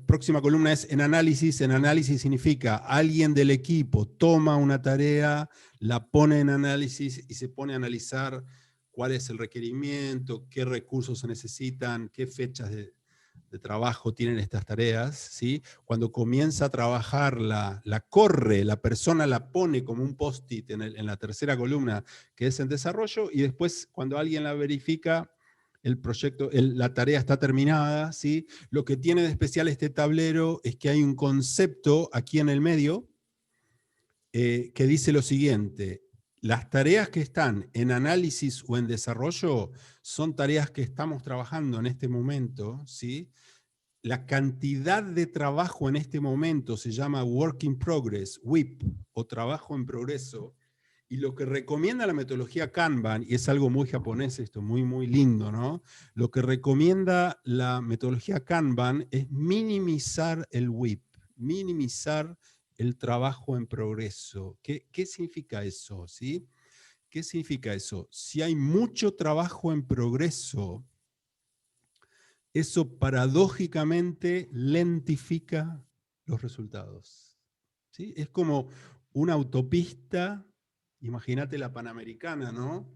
Speaker 2: próxima columna es en análisis. En análisis significa alguien del equipo toma una tarea, la pone en análisis y se pone a analizar cuál es el requerimiento, qué recursos se necesitan, qué fechas de trabajo tienen estas tareas, ¿sí? Cuando comienza a trabajar, la corre, la persona la pone como un post-it en la tercera columna, que es en desarrollo, y después cuando alguien la verifica, el proyecto, la tarea está terminada, ¿sí? Lo que tiene de especial este tablero es que hay un concepto aquí en el medio que dice lo siguiente: las tareas que están en análisis o en desarrollo son tareas que estamos trabajando en este momento, ¿sí? La cantidad de trabajo en este momento se llama Work in Progress, WIP, o trabajo en progreso, y lo que recomienda la metodología Kanban, y es algo muy japonés esto, muy, muy lindo, ¿no? Lo que recomienda la metodología Kanban es minimizar el WIP, minimizar el trabajo en progreso. ¿Qué significa eso? ¿Sí? ¿Qué significa eso? Si hay mucho trabajo en progreso, eso paradójicamente lentifica los resultados. ¿Sí? Es como una autopista, imagínate la Panamericana, ¿no?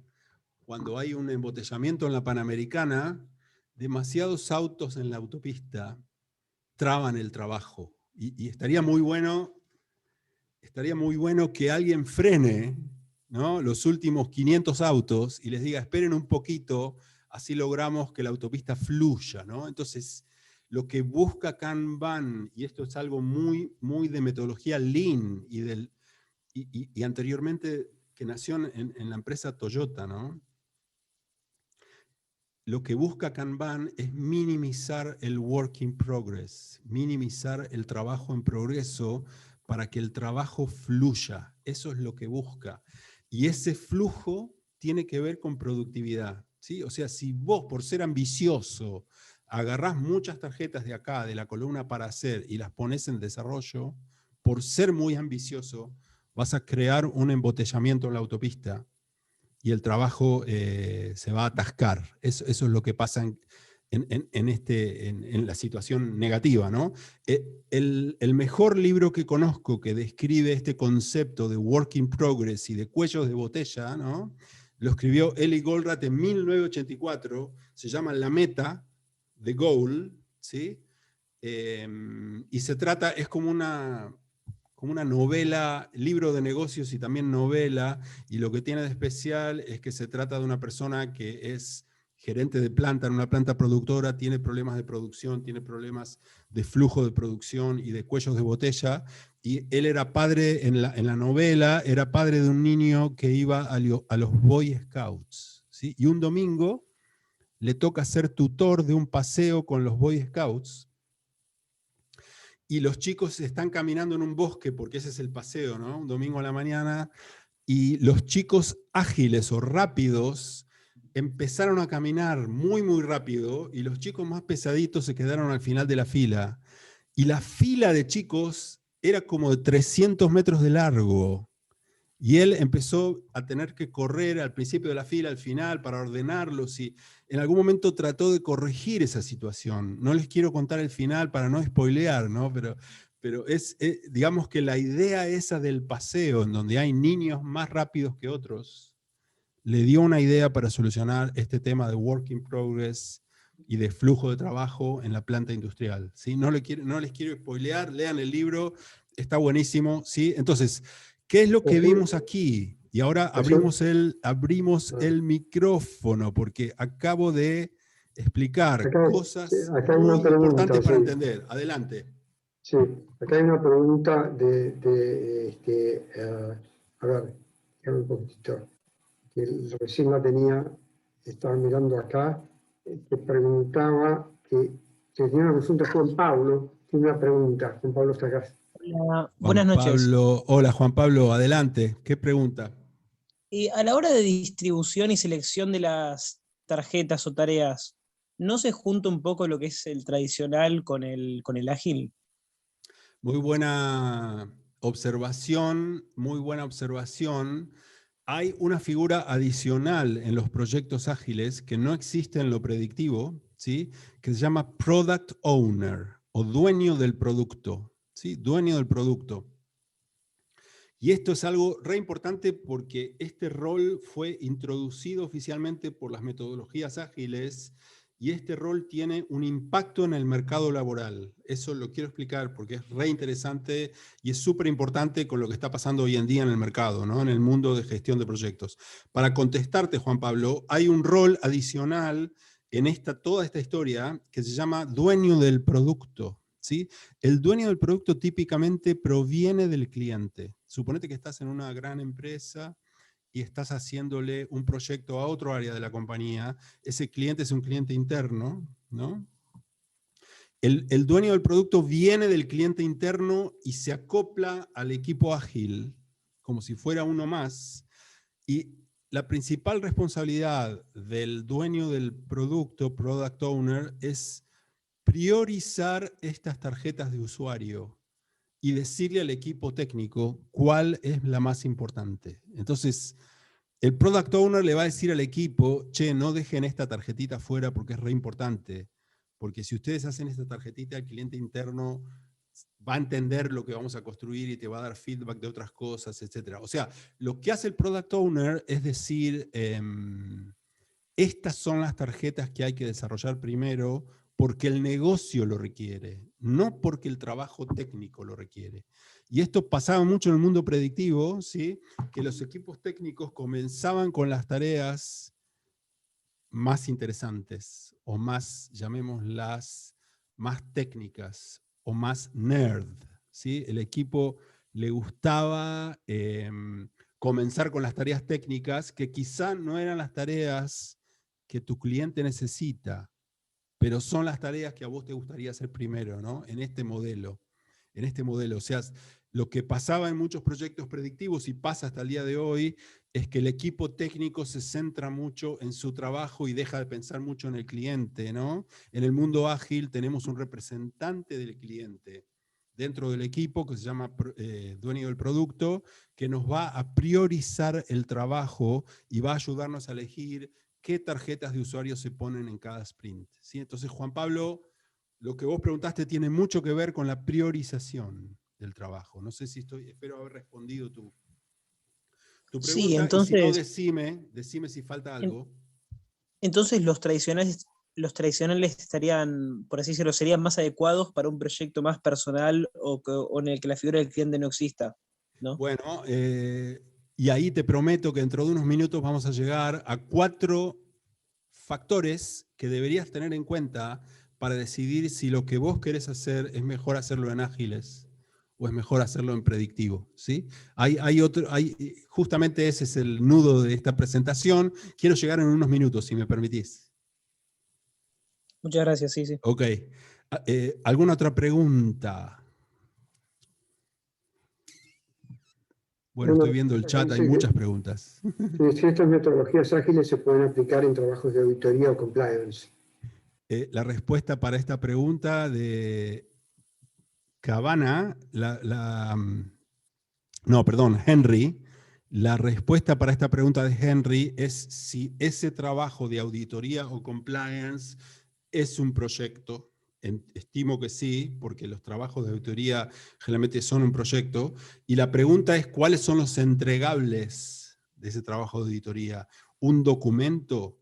Speaker 2: Cuando hay un embotellamiento en la Panamericana, demasiados autos en la autopista traban el trabajo. Y estaría muy bueno que alguien frene, ¿no?, los últimos 500 autos y les diga, esperen un poquito, así logramos que la autopista fluya, ¿no? Entonces, lo que busca Kanban, y esto es algo muy, muy de metodología Lean, y anteriormente que nació en la empresa Toyota, ¿no? Lo que busca Kanban es minimizar el work in progress, minimizar el trabajo en progreso para que el trabajo fluya. Eso es lo que busca. Y ese flujo tiene que ver con productividad, ¿sí? O sea, si vos, por ser ambicioso, agarrás muchas tarjetas de acá, de la columna para hacer, y las pones en desarrollo, por ser muy ambicioso, vas a crear un embotellamiento en la autopista y el trabajo se va a atascar. Eso es lo que pasa en la situación negativa, ¿no? El mejor libro que conozco que describe este concepto de work in progress y de cuellos de botella, ¿no?, lo escribió Eli Goldratt en 1984, se llama La Meta, The Goal, ¿sí? Y se trata, es como una novela, libro de negocios y también novela, y lo que tiene de especial es que se trata de una persona que es gerente de planta en una planta productora, tiene problemas de producción, tiene problemas de flujo de producción y de cuellos de botella, y él era padre, en la novela, era padre de un niño que iba a los Boy Scouts, ¿sí? Y un domingo le toca ser tutor de un paseo con los Boy Scouts, y los chicos están caminando en un bosque, porque ese es el paseo, ¿no?, un domingo a la mañana, y los chicos ágiles o rápidos empezaron a caminar muy, muy rápido, y los chicos más pesaditos se quedaron al final de la fila. Y la fila de chicos era como de 300 metros de largo. Y él empezó a tener que correr al principio de la fila, al final, para ordenarlos, y en algún momento trató de corregir esa situación. No les quiero contar el final para no spoilear, ¿no? Pero digamos que la idea esa del paseo, en donde hay niños más rápidos que otros, le dio una idea para solucionar este tema de work in progress y de flujo de trabajo en la planta industrial, ¿sí? No les quiero spoilear, lean el libro, está buenísimo, ¿sí? Entonces, ¿qué es lo que vimos aquí? Y ahora abrimos el micrófono, porque acabo de explicar cosas
Speaker 1: acá hay
Speaker 2: muy
Speaker 1: una pregunta,
Speaker 2: importantes para
Speaker 1: sí.
Speaker 2: entender. Adelante.
Speaker 1: Sí, acá hay una pregunta a ver, déjame un poquitito, que recién la tenía, estaba mirando acá, que preguntaba que tenía una consulta. Juan Pablo tiene una pregunta. Juan Pablo está acá.
Speaker 4: Hola, buenas noches.
Speaker 2: Hola Juan Pablo, adelante. ¿Qué pregunta?
Speaker 4: Y a la hora de distribución y selección de las tarjetas o tareas, ¿no se junta un poco lo que es el tradicional con el ágil?
Speaker 2: Muy buena observación, muy buena observación. Hay una figura adicional en los proyectos ágiles que no existe en lo predictivo, ¿sí? Que se llama Product Owner o dueño del producto, ¿sí? Dueño del producto. Y esto es algo re importante porque este rol fue introducido oficialmente por las metodologías ágiles y este rol tiene un impacto en el mercado laboral. Eso lo quiero explicar porque es re interesante y es súper importante con lo que está pasando hoy en día en el mercado, ¿no? En el mundo de gestión de proyectos. Para contestarte, Juan Pablo, hay un rol adicional en toda esta historia que se llama dueño del producto, ¿sí? El dueño del producto típicamente proviene del cliente. Suponete que estás en una gran empresa y estás haciéndole un proyecto a otro área de la compañía. Ese cliente es un cliente interno, ¿no? El dueño del producto viene del cliente interno y se acopla al equipo ágil, como si fuera uno más. Y la principal responsabilidad del dueño del producto, Product Owner, es priorizar estas tarjetas de usuario y decirle al equipo técnico cuál es la más importante. Entonces, el Product Owner le va a decir al equipo, che, no dejen esta tarjetita fuera porque es re importante, porque si ustedes hacen esta tarjetita, el cliente interno va a entender lo que vamos a construir y te va a dar feedback de otras cosas, etc. O sea, lo que hace el Product Owner es decir, estas son las tarjetas que hay que desarrollar primero porque el negocio lo requiere, no porque el trabajo técnico lo requiere. Y esto pasaba mucho en el mundo predictivo, ¿sí? Que los equipos técnicos comenzaban con las tareas más interesantes, o más, llamémoslas, más técnicas, o más nerd, ¿sí? El equipo le gustaba comenzar con las tareas técnicas, que quizá no eran las tareas que tu cliente necesita, pero son las tareas que a vos te gustaría hacer primero, ¿no? En este modelo. O sea, lo que pasaba en muchos proyectos predictivos y pasa hasta el día de hoy es que el equipo técnico se centra mucho en su trabajo y deja de pensar mucho en el cliente, ¿no? En el mundo ágil tenemos un representante del cliente dentro del equipo que se llama dueño del producto, que nos va a priorizar el trabajo y va a ayudarnos a elegir qué tarjetas de usuario se ponen en cada sprint, ¿sí? Entonces, Juan Pablo, lo que vos preguntaste tiene mucho que ver con la priorización del trabajo. No sé si espero haber respondido tu
Speaker 4: Sí,
Speaker 2: pregunta, y si no,
Speaker 4: entonces,
Speaker 2: decime si falta algo.
Speaker 4: entonces los tradicionales estarían, por así decirlo, serían más adecuados para un proyecto más personal o en el que la figura del cliente no exista, ¿no?
Speaker 2: Bueno, y ahí te prometo que dentro de unos minutos vamos a llegar a 4 factores que deberías tener en cuenta para decidir si lo que vos querés hacer es mejor hacerlo en ágiles o es mejor hacerlo en predictivo, ¿sí? Justamente ese es el nudo de esta presentación. Quiero llegar en unos minutos, si me permitís.
Speaker 4: Muchas gracias, sí, sí.
Speaker 2: Ok. ¿Alguna otra pregunta? Bueno, estoy viendo el chat, hay muchas preguntas.
Speaker 1: Si estas metodologías ágiles se pueden aplicar en trabajos de auditoría o compliance.
Speaker 2: La respuesta para esta pregunta de Cabana, Henry, la respuesta para esta pregunta de Henry es si ese trabajo de auditoría o compliance es un proyecto. Estimo que sí, porque los trabajos de auditoría generalmente son un proyecto. Y la pregunta es, ¿cuáles son los entregables de ese trabajo de auditoría? ¿Un documento?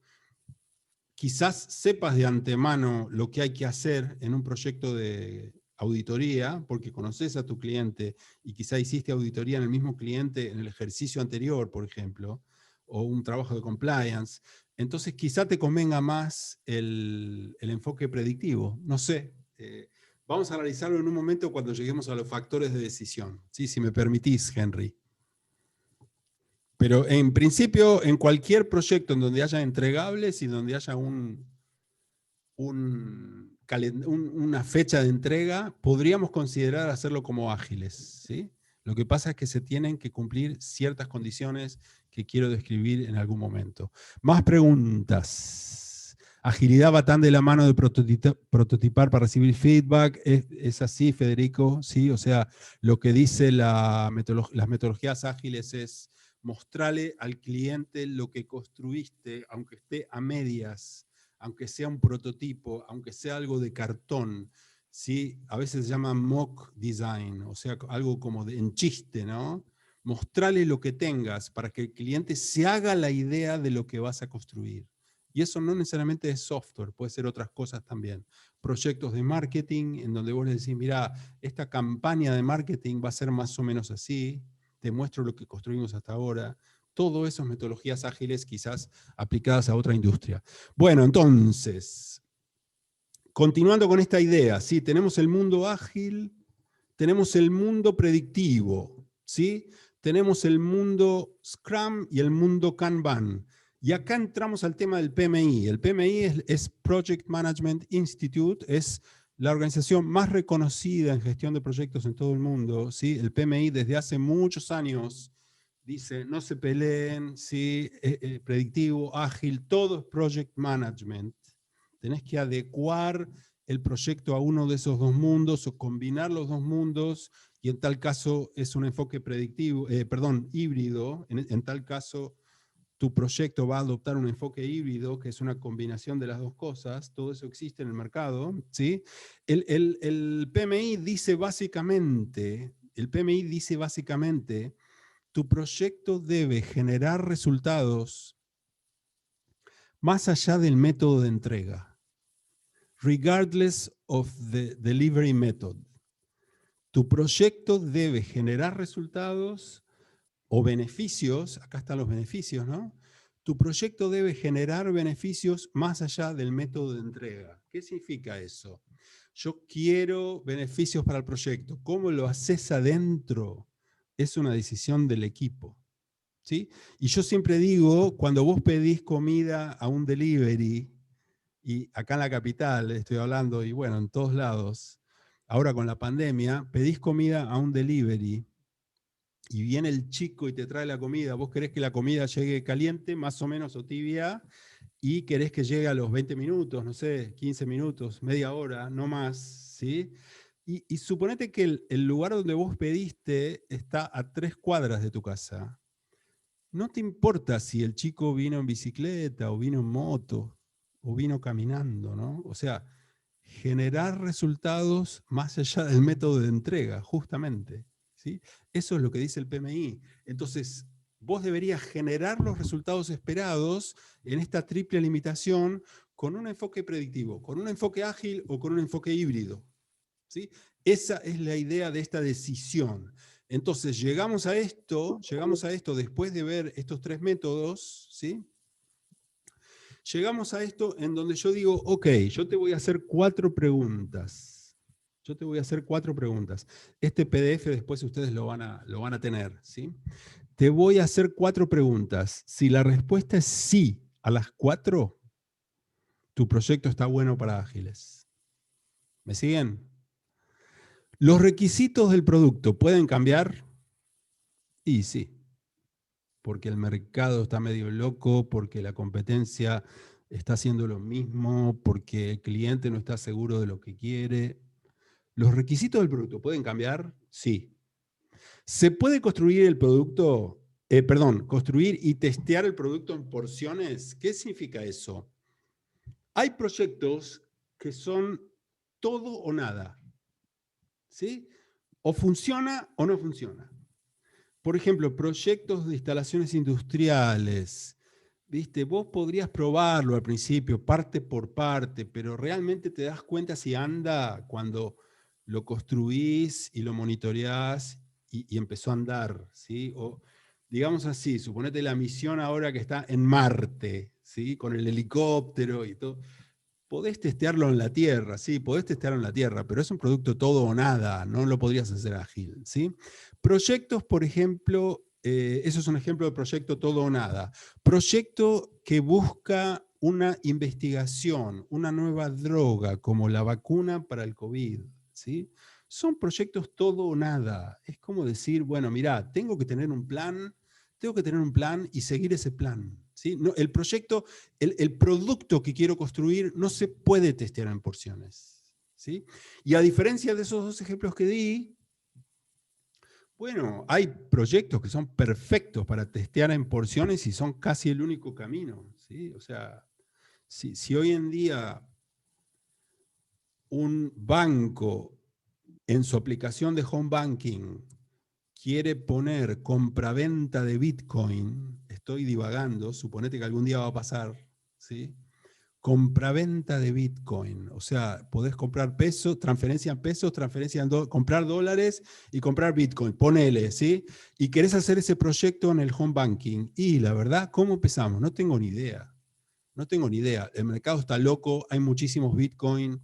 Speaker 2: Quizás sepas de antemano lo que hay que hacer en un proyecto de auditoría, porque conoces a tu cliente y quizá hiciste auditoría en el mismo cliente en el ejercicio anterior, por ejemplo, o un trabajo de compliance. Entonces quizá te convenga más el enfoque predictivo. No sé. Vamos a analizarlo en un momento cuando lleguemos a los factores de decisión. ¿Sí? Si me permitís, Henry. Pero en principio, en cualquier proyecto en donde haya entregables y donde haya un una fecha de entrega, podríamos considerar hacerlo como ágiles, ¿sí? Lo que pasa es que se tienen que cumplir ciertas condiciones que quiero describir en algún momento. Más preguntas. Agilidad va tan de la mano de prototipar para recibir feedback. ¿Es así, Federico? ¿Sí? O sea, lo que dice las metodologías ágiles es mostrarle al cliente lo que construiste, aunque esté a medias, aunque sea un prototipo, aunque sea algo de cartón, ¿sí? A veces se llama mock design, o sea, algo como en chiste, ¿no? Mostrarle lo que tengas para que el cliente se haga la idea de lo que vas a construir. Y eso no necesariamente es software, puede ser otras cosas también. Proyectos de marketing en donde vos le decís, mira, esta campaña de marketing va a ser más o menos así, te muestro lo que construimos hasta ahora. Todo eso es metodologías ágiles quizás aplicadas a otra industria. Bueno, entonces, continuando con esta idea, ¿sí? Tenemos el mundo ágil, tenemos el mundo predictivo, ¿sí? Tenemos el mundo Scrum y el mundo Kanban. Y acá entramos al tema del PMI. El PMI es Project Management Institute, es la organización más reconocida en gestión de proyectos en todo el mundo, ¿sí? El PMI desde hace muchos años dice, no se peleen, ¿sí? Predictivo, ágil, todo es Project Management. Tenés que adecuar el proyecto a uno de esos dos mundos o combinar los dos mundos, y en tal caso es un enfoque predictivo, híbrido. En tal caso tu proyecto va a adoptar un enfoque híbrido, que es una combinación de las dos cosas. Todo eso existe en el mercado, ¿sí? El PMI dice básicamente, tu proyecto debe generar resultados más allá del método de entrega, regardless of the delivery method. Tu proyecto debe generar resultados o beneficios, acá están los beneficios, ¿no? Tu proyecto debe generar beneficios más allá del método de entrega. ¿Qué significa eso? Yo quiero beneficios para el proyecto. ¿Cómo lo haces adentro? Es una decisión del equipo, ¿sí? Y yo siempre digo, cuando vos pedís comida a un delivery, y acá en la capital estoy hablando, y bueno, en todos lados, ahora con la pandemia, pedís comida a un delivery, y viene el chico y te trae la comida, vos querés que la comida llegue caliente, más o menos, o tibia, y querés que llegue a los 20 minutos, no sé, 15 minutos, media hora, no más, ¿sí? Y suponete que el lugar donde vos pediste está a 3 cuadras de tu casa. No te importa si el chico vino en bicicleta, o vino en moto, o vino caminando, ¿no? O sea, generar resultados más allá del método de entrega, justamente, ¿sí? Eso es lo que dice el PMI. Entonces, vos deberías generar los resultados esperados en esta triple limitación con un enfoque predictivo, con un enfoque ágil o con un enfoque híbrido, ¿sí? Esa es la idea de esta decisión. Entonces, llegamos a esto después de ver estos 3 métodos, ¿sí? Llegamos a esto en donde yo digo, ok, yo te voy a hacer 4 preguntas. Este PDF después ustedes lo van a tener, ¿sí? Te voy a hacer 4 preguntas. Si la respuesta es sí a las 4, tu proyecto está bueno para ágiles. ¿Me siguen? ¿Los requisitos del producto pueden cambiar? Y sí, porque el mercado está medio loco, porque la competencia está haciendo lo mismo, porque el cliente no está seguro de lo que quiere. ¿Los requisitos del producto pueden cambiar? Sí. ¿Se puede construir el producto, construir y testear el producto en porciones? ¿Qué significa eso? Hay proyectos que son todo o nada, ¿sí? O funciona o no funciona. Por ejemplo, proyectos de instalaciones industriales. ¿Viste? Vos podrías probarlo al principio, parte por parte, pero realmente te das cuenta si anda cuando lo construís y lo monitoreás y empezó a andar, ¿sí? O digamos así, suponete la misión ahora que está en Marte, ¿sí? Con el helicóptero y todo. Podés testearlo en la Tierra, sí, podés testearlo en la Tierra, pero es un producto todo o nada, no lo podrías hacer ágil, ¿sí? Proyectos, por ejemplo, eso es un ejemplo de proyecto todo o nada. Proyecto que busca una investigación, una nueva droga como la vacuna para el COVID, ¿sí? Son proyectos todo o nada. Es como decir, bueno, mirá, tengo que tener un plan y seguir ese plan, ¿sí? No, el proyecto, el producto que quiero construir no se puede testear en porciones, ¿sí? Y a diferencia de esos dos ejemplos que di, bueno, hay proyectos que son perfectos para testear en porciones y son casi el único camino, ¿sí? O sea, si hoy en día un banco en su aplicación de home banking quiere poner compraventa de Bitcoin, estoy divagando, suponete que algún día va a pasar, ¿sí? Compraventa de Bitcoin, o sea, podés comprar pesos, transferencia en pesos, comprar dólares y comprar Bitcoin, ponele, ¿sí? Y querés hacer ese proyecto en el home banking. Y la verdad, ¿cómo empezamos? No tengo ni idea. No tengo ni idea. El mercado está loco, hay muchísimos Bitcoin,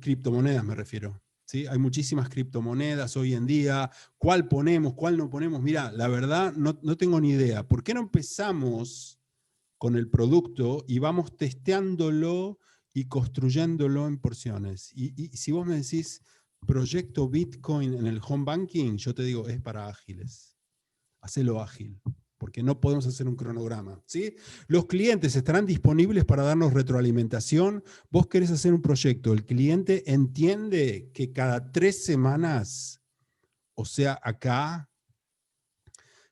Speaker 2: criptomonedas me refiero. ¿Sí? Hay muchísimas criptomonedas hoy en día. ¿Cuál ponemos? ¿Cuál no ponemos? Mira, la verdad no tengo ni idea. ¿Por qué no empezamos con el producto y vamos testeándolo y construyéndolo en porciones? Y si vos me decís proyecto Bitcoin en el home banking, yo te digo, es para ágiles. Hacelo ágil, porque no podemos hacer un cronograma, ¿sí? Los clientes estarán disponibles para darnos retroalimentación. Vos querés hacer un proyecto, el cliente entiende que cada 3 semanas, o sea, acá,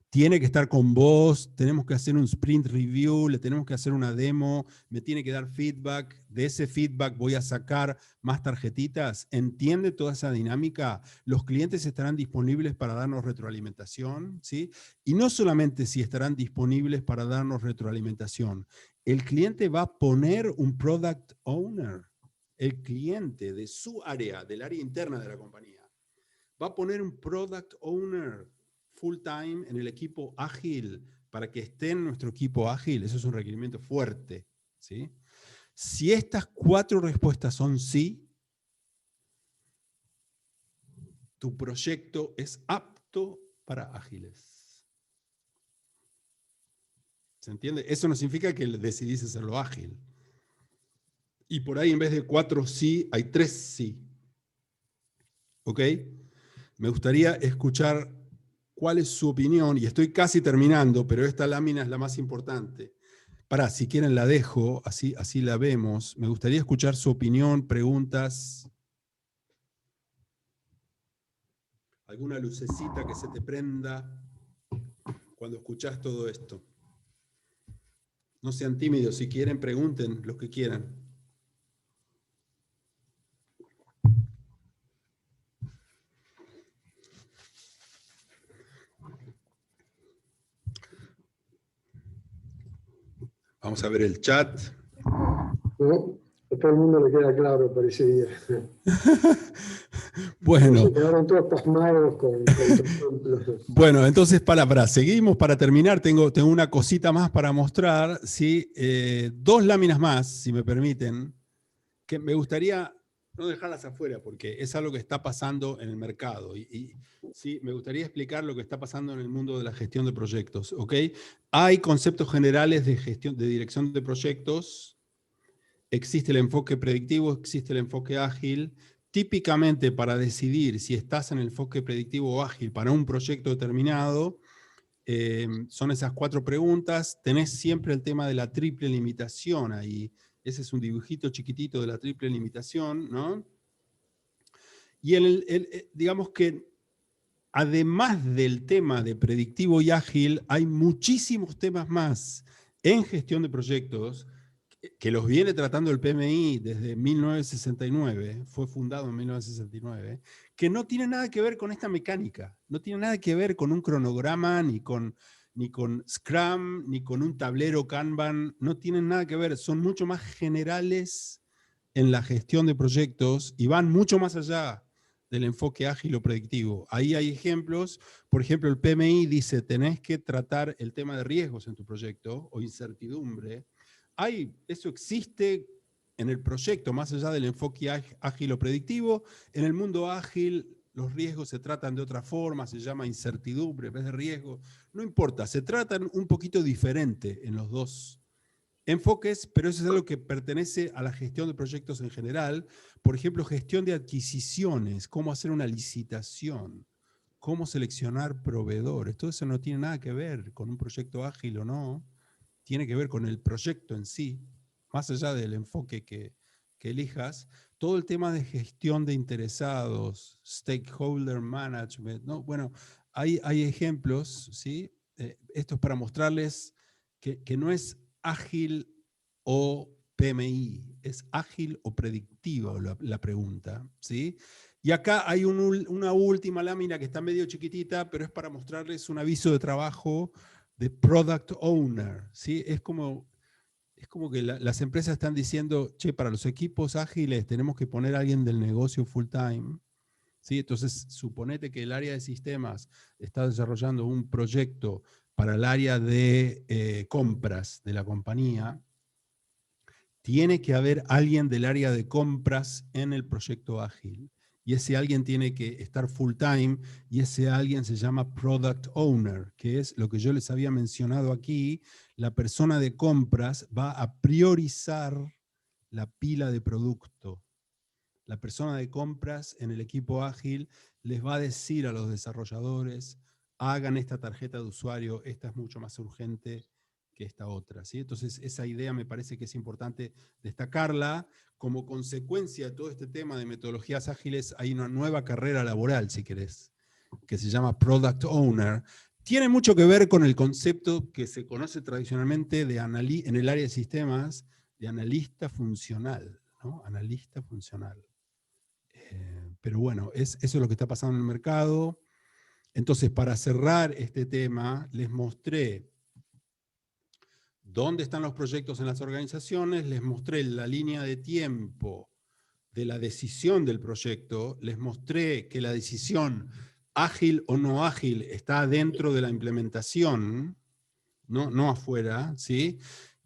Speaker 2: tiene que estar con vos, tenemos que hacer un sprint review, le tenemos que hacer una demo, me tiene que dar feedback, de ese feedback voy a sacar más tarjetitas. ¿Entiende toda esa dinámica? Los clientes estarán disponibles para darnos retroalimentación, ¿sí? Y no solamente si estarán disponibles para darnos retroalimentación, el cliente va a poner un product owner, el cliente de su área, del área interna de la compañía, va a poner un product owner full time en el equipo ágil para que esté en nuestro equipo ágil. Eso es un requerimiento fuerte, ¿sí? Si estas 4 respuestas son sí, tu proyecto es apto para ágiles. ¿Se entiende? Eso no significa que decidís hacerlo ágil. Y por ahí en vez de 4 sí, hay 3 sí. ¿Ok? Me gustaría escuchar cuál es su opinión, y estoy casi terminando, pero esta lámina es la más importante. Si quieren la dejo, así la vemos. Me gustaría escuchar su opinión, preguntas. ¿Alguna lucecita que se te prenda cuando escuchás todo esto? No sean tímidos, si quieren pregunten lo que quieran. Vamos a ver el chat.
Speaker 1: ¿No? A todo el mundo le queda claro, parecería.
Speaker 2: Bueno.
Speaker 1: Se quedaron todos pasmados con
Speaker 2: Bueno, entonces seguimos para terminar. Tengo una cosita más para mostrar, ¿sí? 2 láminas más, si me permiten, que me gustaría no dejarlas afuera, porque es algo que está pasando en el mercado. Sí, me gustaría explicar lo que está pasando en el mundo de la gestión de proyectos, ¿ok? Hay conceptos generales de gestión, de dirección de proyectos. Existe el enfoque predictivo, existe el enfoque ágil. Típicamente, para decidir si estás en el enfoque predictivo o ágil para un proyecto determinado, son esas 4 preguntas. Tenés siempre el tema de la triple limitación ahí. Ese es un dibujito chiquitito de la triple limitación, ¿no? Y digamos que además del tema de predictivo y ágil, hay muchísimos temas más en gestión de proyectos que los viene tratando el PMI desde 1969, fue fundado en 1969, que no tiene nada que ver con esta mecánica, no tiene nada que ver con un cronograma, ni con Scrum, ni con un tablero Kanban, no tienen nada que ver, son mucho más generales en la gestión de proyectos y van mucho más allá del enfoque ágil o predictivo. Ahí hay ejemplos, por ejemplo, el PMI dice, tenés que tratar el tema de riesgos en tu proyecto o incertidumbre. Eso existe en el proyecto, más allá del enfoque ágil o predictivo. En el mundo ágil, los riesgos se tratan de otra forma, se llama incertidumbre en vez de riesgo. No importa, se tratan un poquito diferente en los dos Enfoques, pero eso es algo que pertenece a la gestión de proyectos en general. Por ejemplo, gestión de adquisiciones, cómo hacer una licitación, cómo seleccionar proveedores. Todo eso no tiene nada que ver con un proyecto ágil o no. Tiene que ver con el proyecto en sí, más allá del enfoque que elijas. Todo el tema de gestión de interesados, stakeholder management, ¿no? Bueno, hay ejemplos, ¿sí? Esto es para mostrarles que no es ágil o PMI, es ágil o predictivo la pregunta, ¿sí? Y acá hay una última lámina que está medio chiquitita, pero es para mostrarles un aviso de trabajo de Product Owner, ¿sí? Es como que las empresas están diciendo, che, para los equipos ágiles tenemos que poner a alguien del negocio full time, ¿sí? Entonces, suponete que el área de sistemas está desarrollando un proyecto para el área de compras de la compañía. Tiene que haber alguien del área de compras en el proyecto ágil. Y ese alguien tiene que estar full time, y ese alguien se llama Product Owner, que es lo que yo les había mencionado aquí. La persona de compras va a priorizar la pila de producto. La persona de compras en el equipo ágil les va a decir a los desarrolladores, hagan esta tarjeta de usuario, esta es mucho más urgente que esta otra, ¿sí? Entonces esa idea me parece que es importante destacarla. Como consecuencia de todo este tema de metodologías ágiles, hay una nueva carrera laboral, si querés, que se llama Product Owner. Tiene mucho que ver con el concepto que se conoce tradicionalmente en el área de sistemas, de analista funcional, ¿no? Analista funcional. Pero bueno, eso es lo que está pasando en el mercado. Entonces, para cerrar este tema, les mostré dónde están los proyectos en las organizaciones, les mostré la línea de tiempo de la decisión del proyecto, les mostré que la decisión ágil o no ágil está dentro de la implementación, no afuera, ¿sí?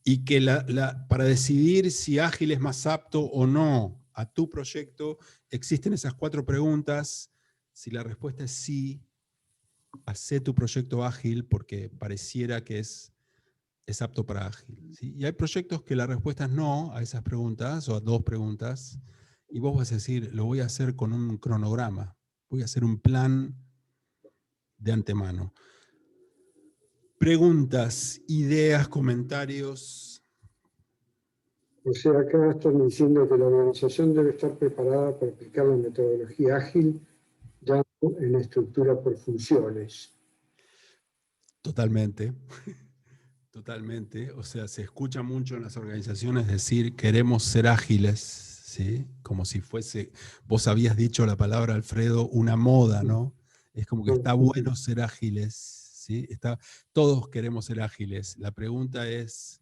Speaker 2: Y que para decidir si ágil es más apto o no a tu proyecto, existen esas 4 preguntas. Si la respuesta es sí, hacé tu proyecto ágil porque pareciera que es apto para ágil, ¿sí? Y hay proyectos que la respuesta es no a esas preguntas o a 2 preguntas, y vos vas a decir, lo voy a hacer con un cronograma, voy a hacer un plan de antemano. Preguntas, ideas, comentarios.
Speaker 1: O sea, acá están diciendo que la organización debe estar preparada para aplicar la metodología ágil ya en la estructura por funciones.
Speaker 2: Totalmente, totalmente. O sea, se escucha mucho en las organizaciones decir queremos ser ágiles, ¿sí? Como si fuese, vos habías dicho la palabra, Alfredo, una moda, ¿no? Es como que está bueno ser ágiles, ¿sí? Todos queremos ser ágiles. La pregunta es,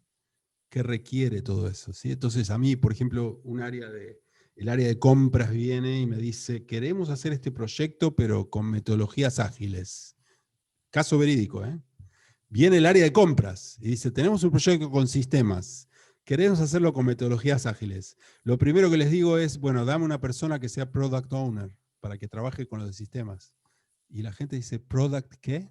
Speaker 2: ¿qué requiere todo eso? ¿Sí? Entonces a mí, por ejemplo, el área de compras viene y me dice, queremos hacer este proyecto, pero con metodologías ágiles. Caso verídico, ¿eh? Viene el área de compras y dice, tenemos un proyecto con sistemas, queremos hacerlo con metodologías ágiles. Lo primero que les digo es, bueno, dame una persona que sea Product Owner para que trabaje con los de sistemas. Y la gente dice, ¿Product qué?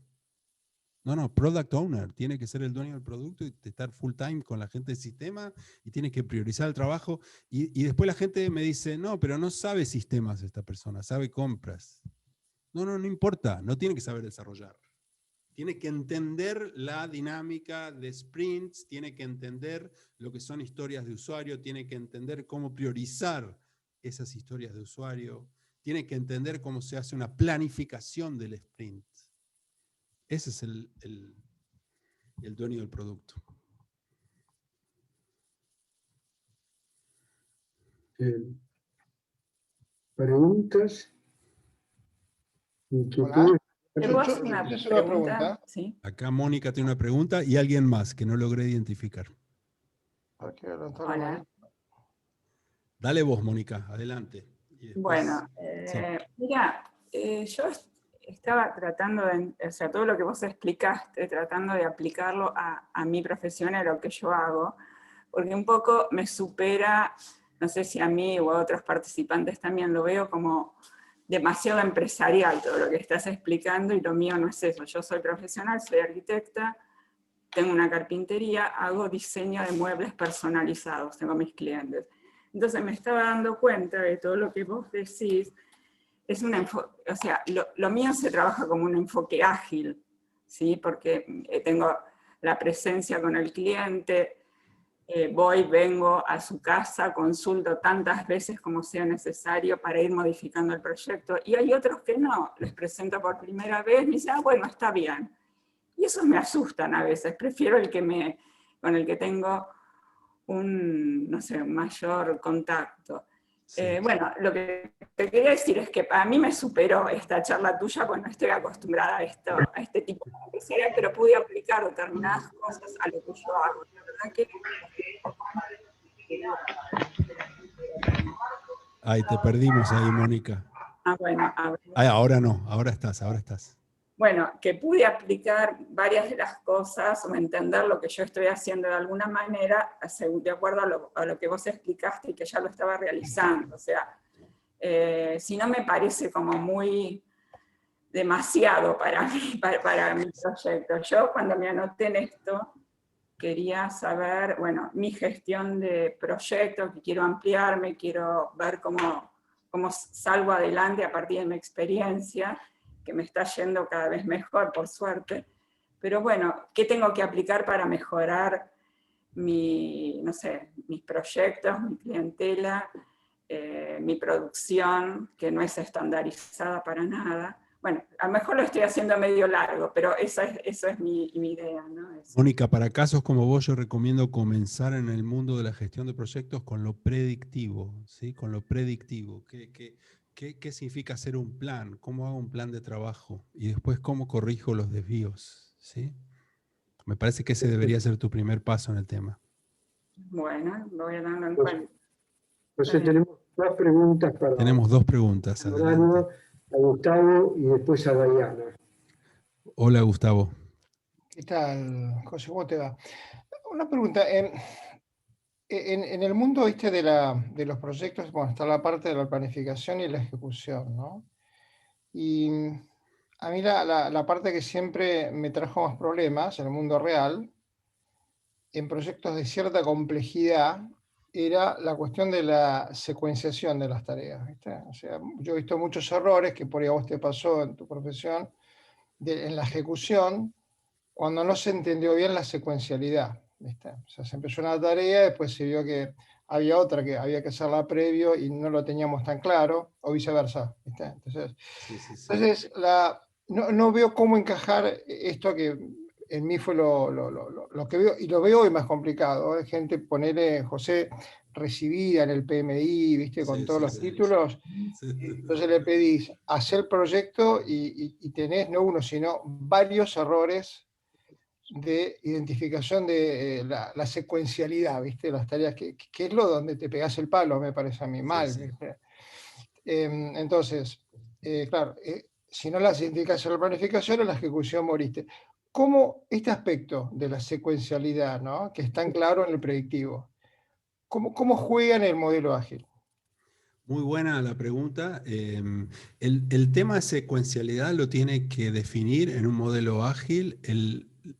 Speaker 2: No, Product Owner, tiene que ser el dueño del producto y estar full time con la gente de sistema y tiene que priorizar el trabajo. Y después la gente me dice, no, pero no sabe sistemas esta persona, sabe compras. No importa, no tiene que saber desarrollar. Tiene que entender la dinámica de sprints, tiene que entender lo que son historias de usuario, tiene que entender cómo priorizar esas historias de usuario, tiene que entender cómo se hace una planificación del sprint. Ese es el dueño del producto.
Speaker 1: Preguntas, inquietudes.
Speaker 5: ¿Puedo hacer una pregunta? Sí.
Speaker 2: Acá Mónica tiene una pregunta y alguien más que no logré identificar.
Speaker 5: Hola.
Speaker 2: Dale vos, Mónica, adelante. Y después,
Speaker 5: Bueno,
Speaker 2: sí.
Speaker 5: mira, yo estaba tratando de, o sea, todo lo que vos explicaste, tratando de aplicarlo a mi profesión, a lo que yo hago, porque un poco me supera, no sé si a mí o a otros participantes también lo veo como demasiado empresarial todo lo que estás explicando, y lo mío no es eso. Yo soy profesional, soy arquitecta, tengo una carpintería, hago diseño de muebles personalizados, tengo mis clientes. Entonces me estaba dando cuenta de todo lo que vos decís, es un enfoque, o sea, lo mío se trabaja como un enfoque ágil, ¿sí? Porque tengo la presencia con el cliente, voy, vengo a su casa, consulto tantas veces como sea necesario para ir modificando el proyecto, y hay otros que no, les presento por primera vez, me dicen, bueno, está bien. Y esos me asustan a veces, prefiero con el que tengo un, no sé, un mayor contacto.
Speaker 2: Sí.
Speaker 5: Bueno, lo que te quería decir es que a mí me superó esta charla tuya, pues no estoy acostumbrada a este tipo de empresarial, pero pude aplicar determinadas cosas a lo que yo hago. La verdad que...
Speaker 2: Ay, te perdimos ahí, Mónica.
Speaker 5: Bueno,
Speaker 2: Ay, ahora no, ahora estás.
Speaker 5: Bueno, que pude aplicar varias de las cosas o entender lo que yo estoy haciendo de alguna manera, de acuerdo a lo que vos explicaste y que ya lo estaba realizando. O sea, si no me parece como muy demasiado para mí, para mi proyecto. Yo cuando me anoté en esto, quería saber, bueno, mi gestión de proyectos, que quiero ampliarme, quiero ver cómo salgo adelante a partir de mi experiencia, que me está yendo cada vez mejor, por suerte. Pero bueno, ¿qué tengo que aplicar para mejorar no sé, mis proyectos, mi clientela, mi producción, que no es estandarizada para nada? Bueno, a lo mejor lo estoy haciendo medio largo, pero eso es mi idea, ¿no?
Speaker 2: Mónica, para casos como vos, yo recomiendo comenzar en el mundo de la gestión de proyectos con lo predictivo, ¿sí? Con lo predictivo. ¿Qué significa hacer un plan? ¿Cómo hago un plan de trabajo? Y después, ¿cómo corrijo los desvíos? ¿Sí? Me parece que ese debería ser tu primer paso en el tema.
Speaker 5: Bueno, lo voy a dar en cuenta.
Speaker 1: Entonces tenemos dos preguntas para...
Speaker 2: Tenemos dos preguntas. Adelante.
Speaker 1: A Gustavo y después a Diana.
Speaker 2: Hola, Gustavo.
Speaker 6: ¿Qué tal, José? ¿Cómo te va? Una pregunta. En el mundo, ¿viste? de los proyectos, bueno, está la parte de la planificación y la ejecución, ¿no? Y a mí la parte que siempre me trajo más problemas en el mundo real, en proyectos de cierta complejidad, era la cuestión de la secuenciación de las tareas, ¿viste? O sea, yo he visto muchos errores que por ahí a vos te pasó en tu profesión, en la ejecución, cuando no se entendió bien la secuencialidad, ¿viste? O sea, se empezó una tarea, después se vio que había otra que había que hacerla previo y no lo teníamos tan claro, o viceversa, ¿viste? Entonces, entonces no veo cómo encajar esto que en mí fue lo que veo, y lo veo hoy más complicado. Hay gente, ponele, José, recibida en el PMI, ¿viste? Con todos los títulos. Entonces le pedís hacer el proyecto y tenés no uno, sino varios errores de identificación de la secuencialidad, ¿viste? Las tareas, que es lo donde te pegás el palo, me parece a mí, mal. ¿Viste? Entonces, claro, si no las identificas en la planificación, en la ejecución moriste. ¿Cómo este aspecto de la secuencialidad, ¿no? Que es tan claro en el predictivo, cómo juega en el modelo ágil?
Speaker 2: Muy buena la pregunta. El tema de secuencialidad lo tiene que definir en un modelo ágil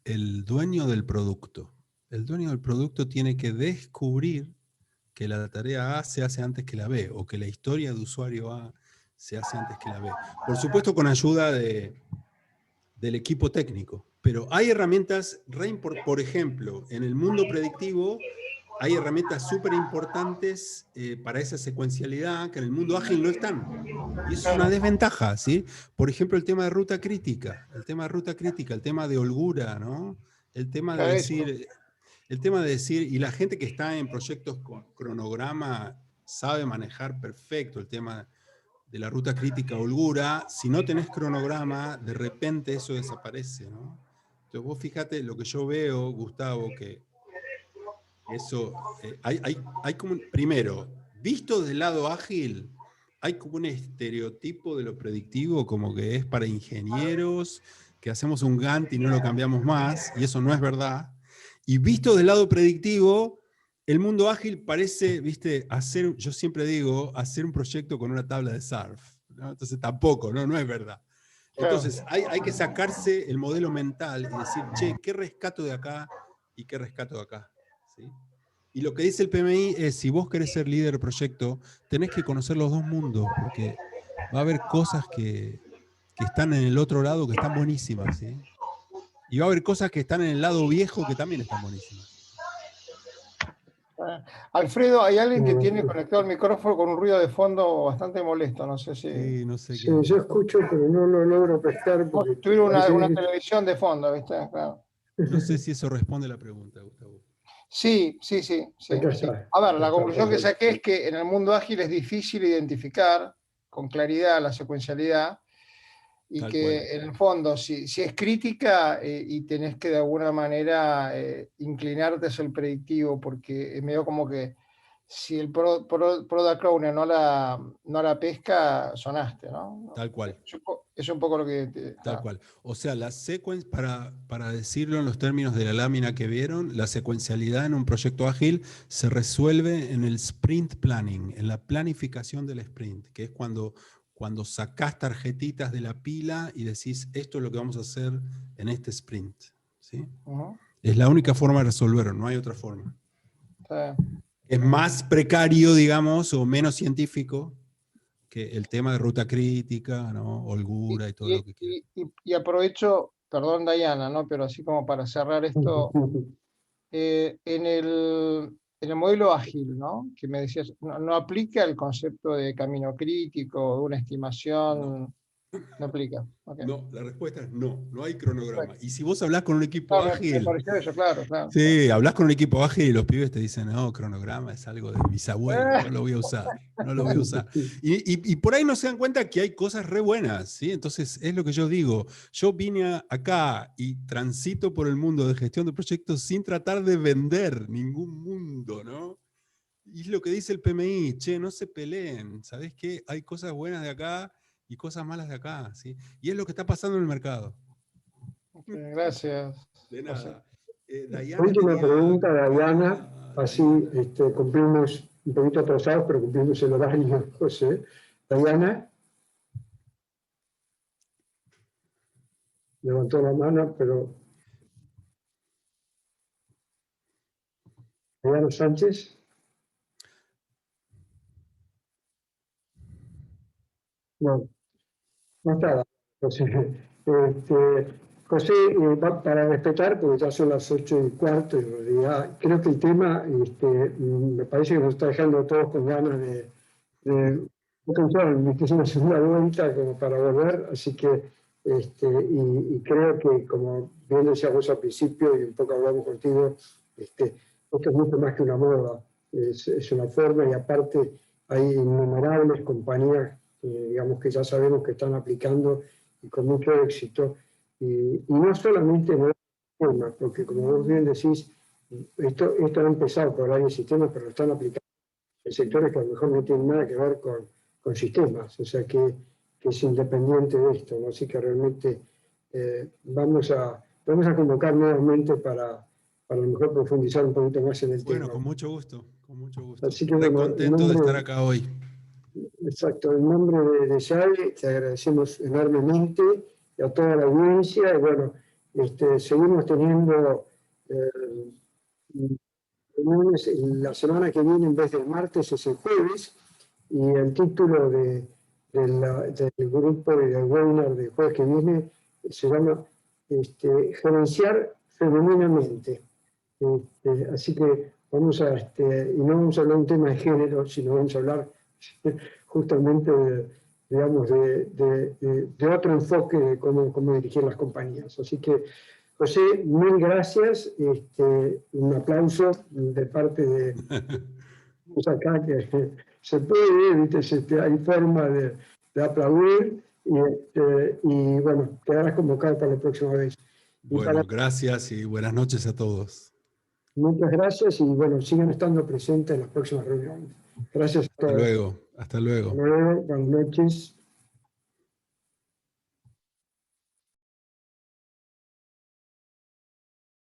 Speaker 2: el dueño del producto. El dueño del producto tiene que descubrir que la tarea A se hace antes que la B, o que la historia de usuario A se hace antes que la B. Por supuesto, con ayuda del equipo técnico. Pero hay herramientas, por ejemplo, en el mundo predictivo, hay herramientas súper importantes para esa secuencialidad que en el mundo ágil no están. Y eso es una desventaja, ¿sí? Por ejemplo, el tema de ruta crítica, el tema de holgura, ¿no? El tema de decir, y la gente que está en proyectos con cronograma sabe manejar perfecto el tema de la ruta crítica holgura. Si no tenés cronograma, de repente eso desaparece, ¿no? Entonces vos fíjate lo que yo veo, Gustavo, que eso, hay como, primero, visto del lado ágil, hay como un estereotipo de lo predictivo, como que es para ingenieros, que hacemos un Gantt y no lo cambiamos más, y eso no es verdad. Y visto del lado predictivo, el mundo ágil parece, viste, yo siempre digo, hacer un proyecto con una tabla de surf, ¿no? Entonces tampoco, no es verdad. Entonces, hay que sacarse el modelo mental y decir, che, ¿qué rescato de acá y qué rescato de acá? ¿Sí? Y lo que dice el PMI es, si vos querés ser líder de proyecto, tenés que conocer los dos mundos, porque va a haber cosas que están en el otro lado que están buenísimas, ¿sí? Y va a haber cosas que están en el lado viejo que también están buenísimas.
Speaker 6: Alfredo, hay alguien que tiene conectado el micrófono con un ruido de fondo bastante molesto, no sé si...
Speaker 2: Sí, no sé
Speaker 1: Sí,
Speaker 2: qué.
Speaker 1: yo escucho, pero no lo logro pescar porque
Speaker 6: Tuvieron
Speaker 1: parece
Speaker 6: una
Speaker 1: que-
Speaker 6: televisión de fondo, ¿viste? Claro.
Speaker 2: No sé si eso responde a la pregunta, Gustavo.
Speaker 6: Sí.
Speaker 1: Acá
Speaker 6: Sí.
Speaker 1: está.
Speaker 6: A ver,
Speaker 1: Acá
Speaker 6: la
Speaker 1: está,
Speaker 6: conclusión que
Speaker 1: perfecto.
Speaker 6: saqué es que en el mundo ágil es difícil identificar con claridad la secuencialidad y
Speaker 2: Tal
Speaker 6: que
Speaker 2: cual.
Speaker 6: en el fondo, si es crítica y tenés que de alguna manera inclinarte hacia el predictivo, porque es medio como que si el product owner no la pesca, sonaste, ¿no?
Speaker 2: Tal cual.
Speaker 6: Es un poco lo que...
Speaker 2: Tal cual. O sea, la para decirlo en los términos de la lámina que vieron, la secuencialidad en un proyecto ágil se resuelve en el sprint planning, en la planificación del sprint, que es cuando sacás tarjetitas de la pila y decís, esto es lo que vamos a hacer en este sprint. ¿Sí?
Speaker 6: Ujú.
Speaker 2: Es la única forma de resolverlo, no hay otra forma.
Speaker 6: Está bien.
Speaker 2: Es más precario, digamos, o menos científico que el tema de ruta crítica, ¿no? Holgura y todo lo que quieras.
Speaker 6: Y aprovecho, perdón Diana, ¿no? Pero así como para cerrar esto, en el modelo ágil, ¿no? Que me decías, no aplica el concepto de camino crítico, de una estimación, no aplica. Okay.
Speaker 2: No, la respuesta es no, no hay cronograma.
Speaker 6: Perfecto.
Speaker 2: Y si vos hablás con un equipo
Speaker 6: No, me
Speaker 2: ágil,
Speaker 6: pareció eso, claro.
Speaker 2: sí, hablás con un equipo ágil y los pibes te dicen, no, cronograma es algo de mis abuelos, no lo voy a usar, no lo voy a usar. Y por ahí no se dan cuenta que hay cosas re buenas, ¿sí? Entonces es lo que yo digo, yo vine acá y transito por el mundo de gestión de proyectos sin tratar de vender ningún mundo, ¿no? Y es lo que dice el PMI, che, no se peleen, ¿sabés qué? Hay cosas buenas de acá y cosas malas de acá, ¿sí? Y es lo que está pasando en el mercado.
Speaker 6: Okay, gracias.
Speaker 2: De
Speaker 6: José.
Speaker 2: nada. Diana
Speaker 1: Última
Speaker 2: quería
Speaker 1: pregunta, Diana,
Speaker 2: comentar,
Speaker 1: así
Speaker 2: Diana.
Speaker 1: cumplimos un poquito atrasados, pero cumplimos el horario, José. Diana levantó la mano, pero Diana Sánchez. No, no está. José, José, para respetar, porque ya son las 8:15, en realidad, creo que el tema me parece que nos está dejando a todos con ganas de que es una segunda vuelta como para volver, así que y creo que, como bien decías vos al principio y un poco hablamos contigo, esto es mucho más que una moda, es una forma, y aparte hay innumerables compañías digamos que ya sabemos que están aplicando y con mucho éxito, y no solamente en forma, porque como vos bien decís, esto ha empezado por varios sistemas, pero lo están aplicando en sectores que a lo mejor no tienen nada que ver con sistemas, o sea que es independiente de esto, ¿no? Así que realmente vamos a convocar nuevamente para a lo mejor profundizar un poquito más en el
Speaker 2: Bueno,
Speaker 1: tema.
Speaker 2: con mucho gusto, con mucho gusto.
Speaker 1: Así que
Speaker 2: Re
Speaker 1: bueno,
Speaker 2: contento de estar acá hoy.
Speaker 1: exacto, en nombre de SAE te agradecemos enormemente y a toda la audiencia, y bueno, seguimos teniendo la semana que viene, en vez del martes, es el jueves, y el título del grupo y del webinar del jueves que viene se llama Gerenciar femeninamente. Así que vamos y no vamos a hablar de un tema de género, sino vamos a hablar justamente digamos, de otro enfoque de cómo dirigir las compañías. Así que, José, mil gracias. Un aplauso de parte de acá, que se puede, ¿viste? Hay forma de aplaudir, y bueno, quedarás convocado para la próxima vez.
Speaker 2: Bueno, gracias y buenas noches a todos.
Speaker 1: Muchas gracias y bueno, sigan estando presentes en las próximas reuniones. Gracias a todos.
Speaker 2: Hasta luego.
Speaker 1: Hasta luego, buenas noches.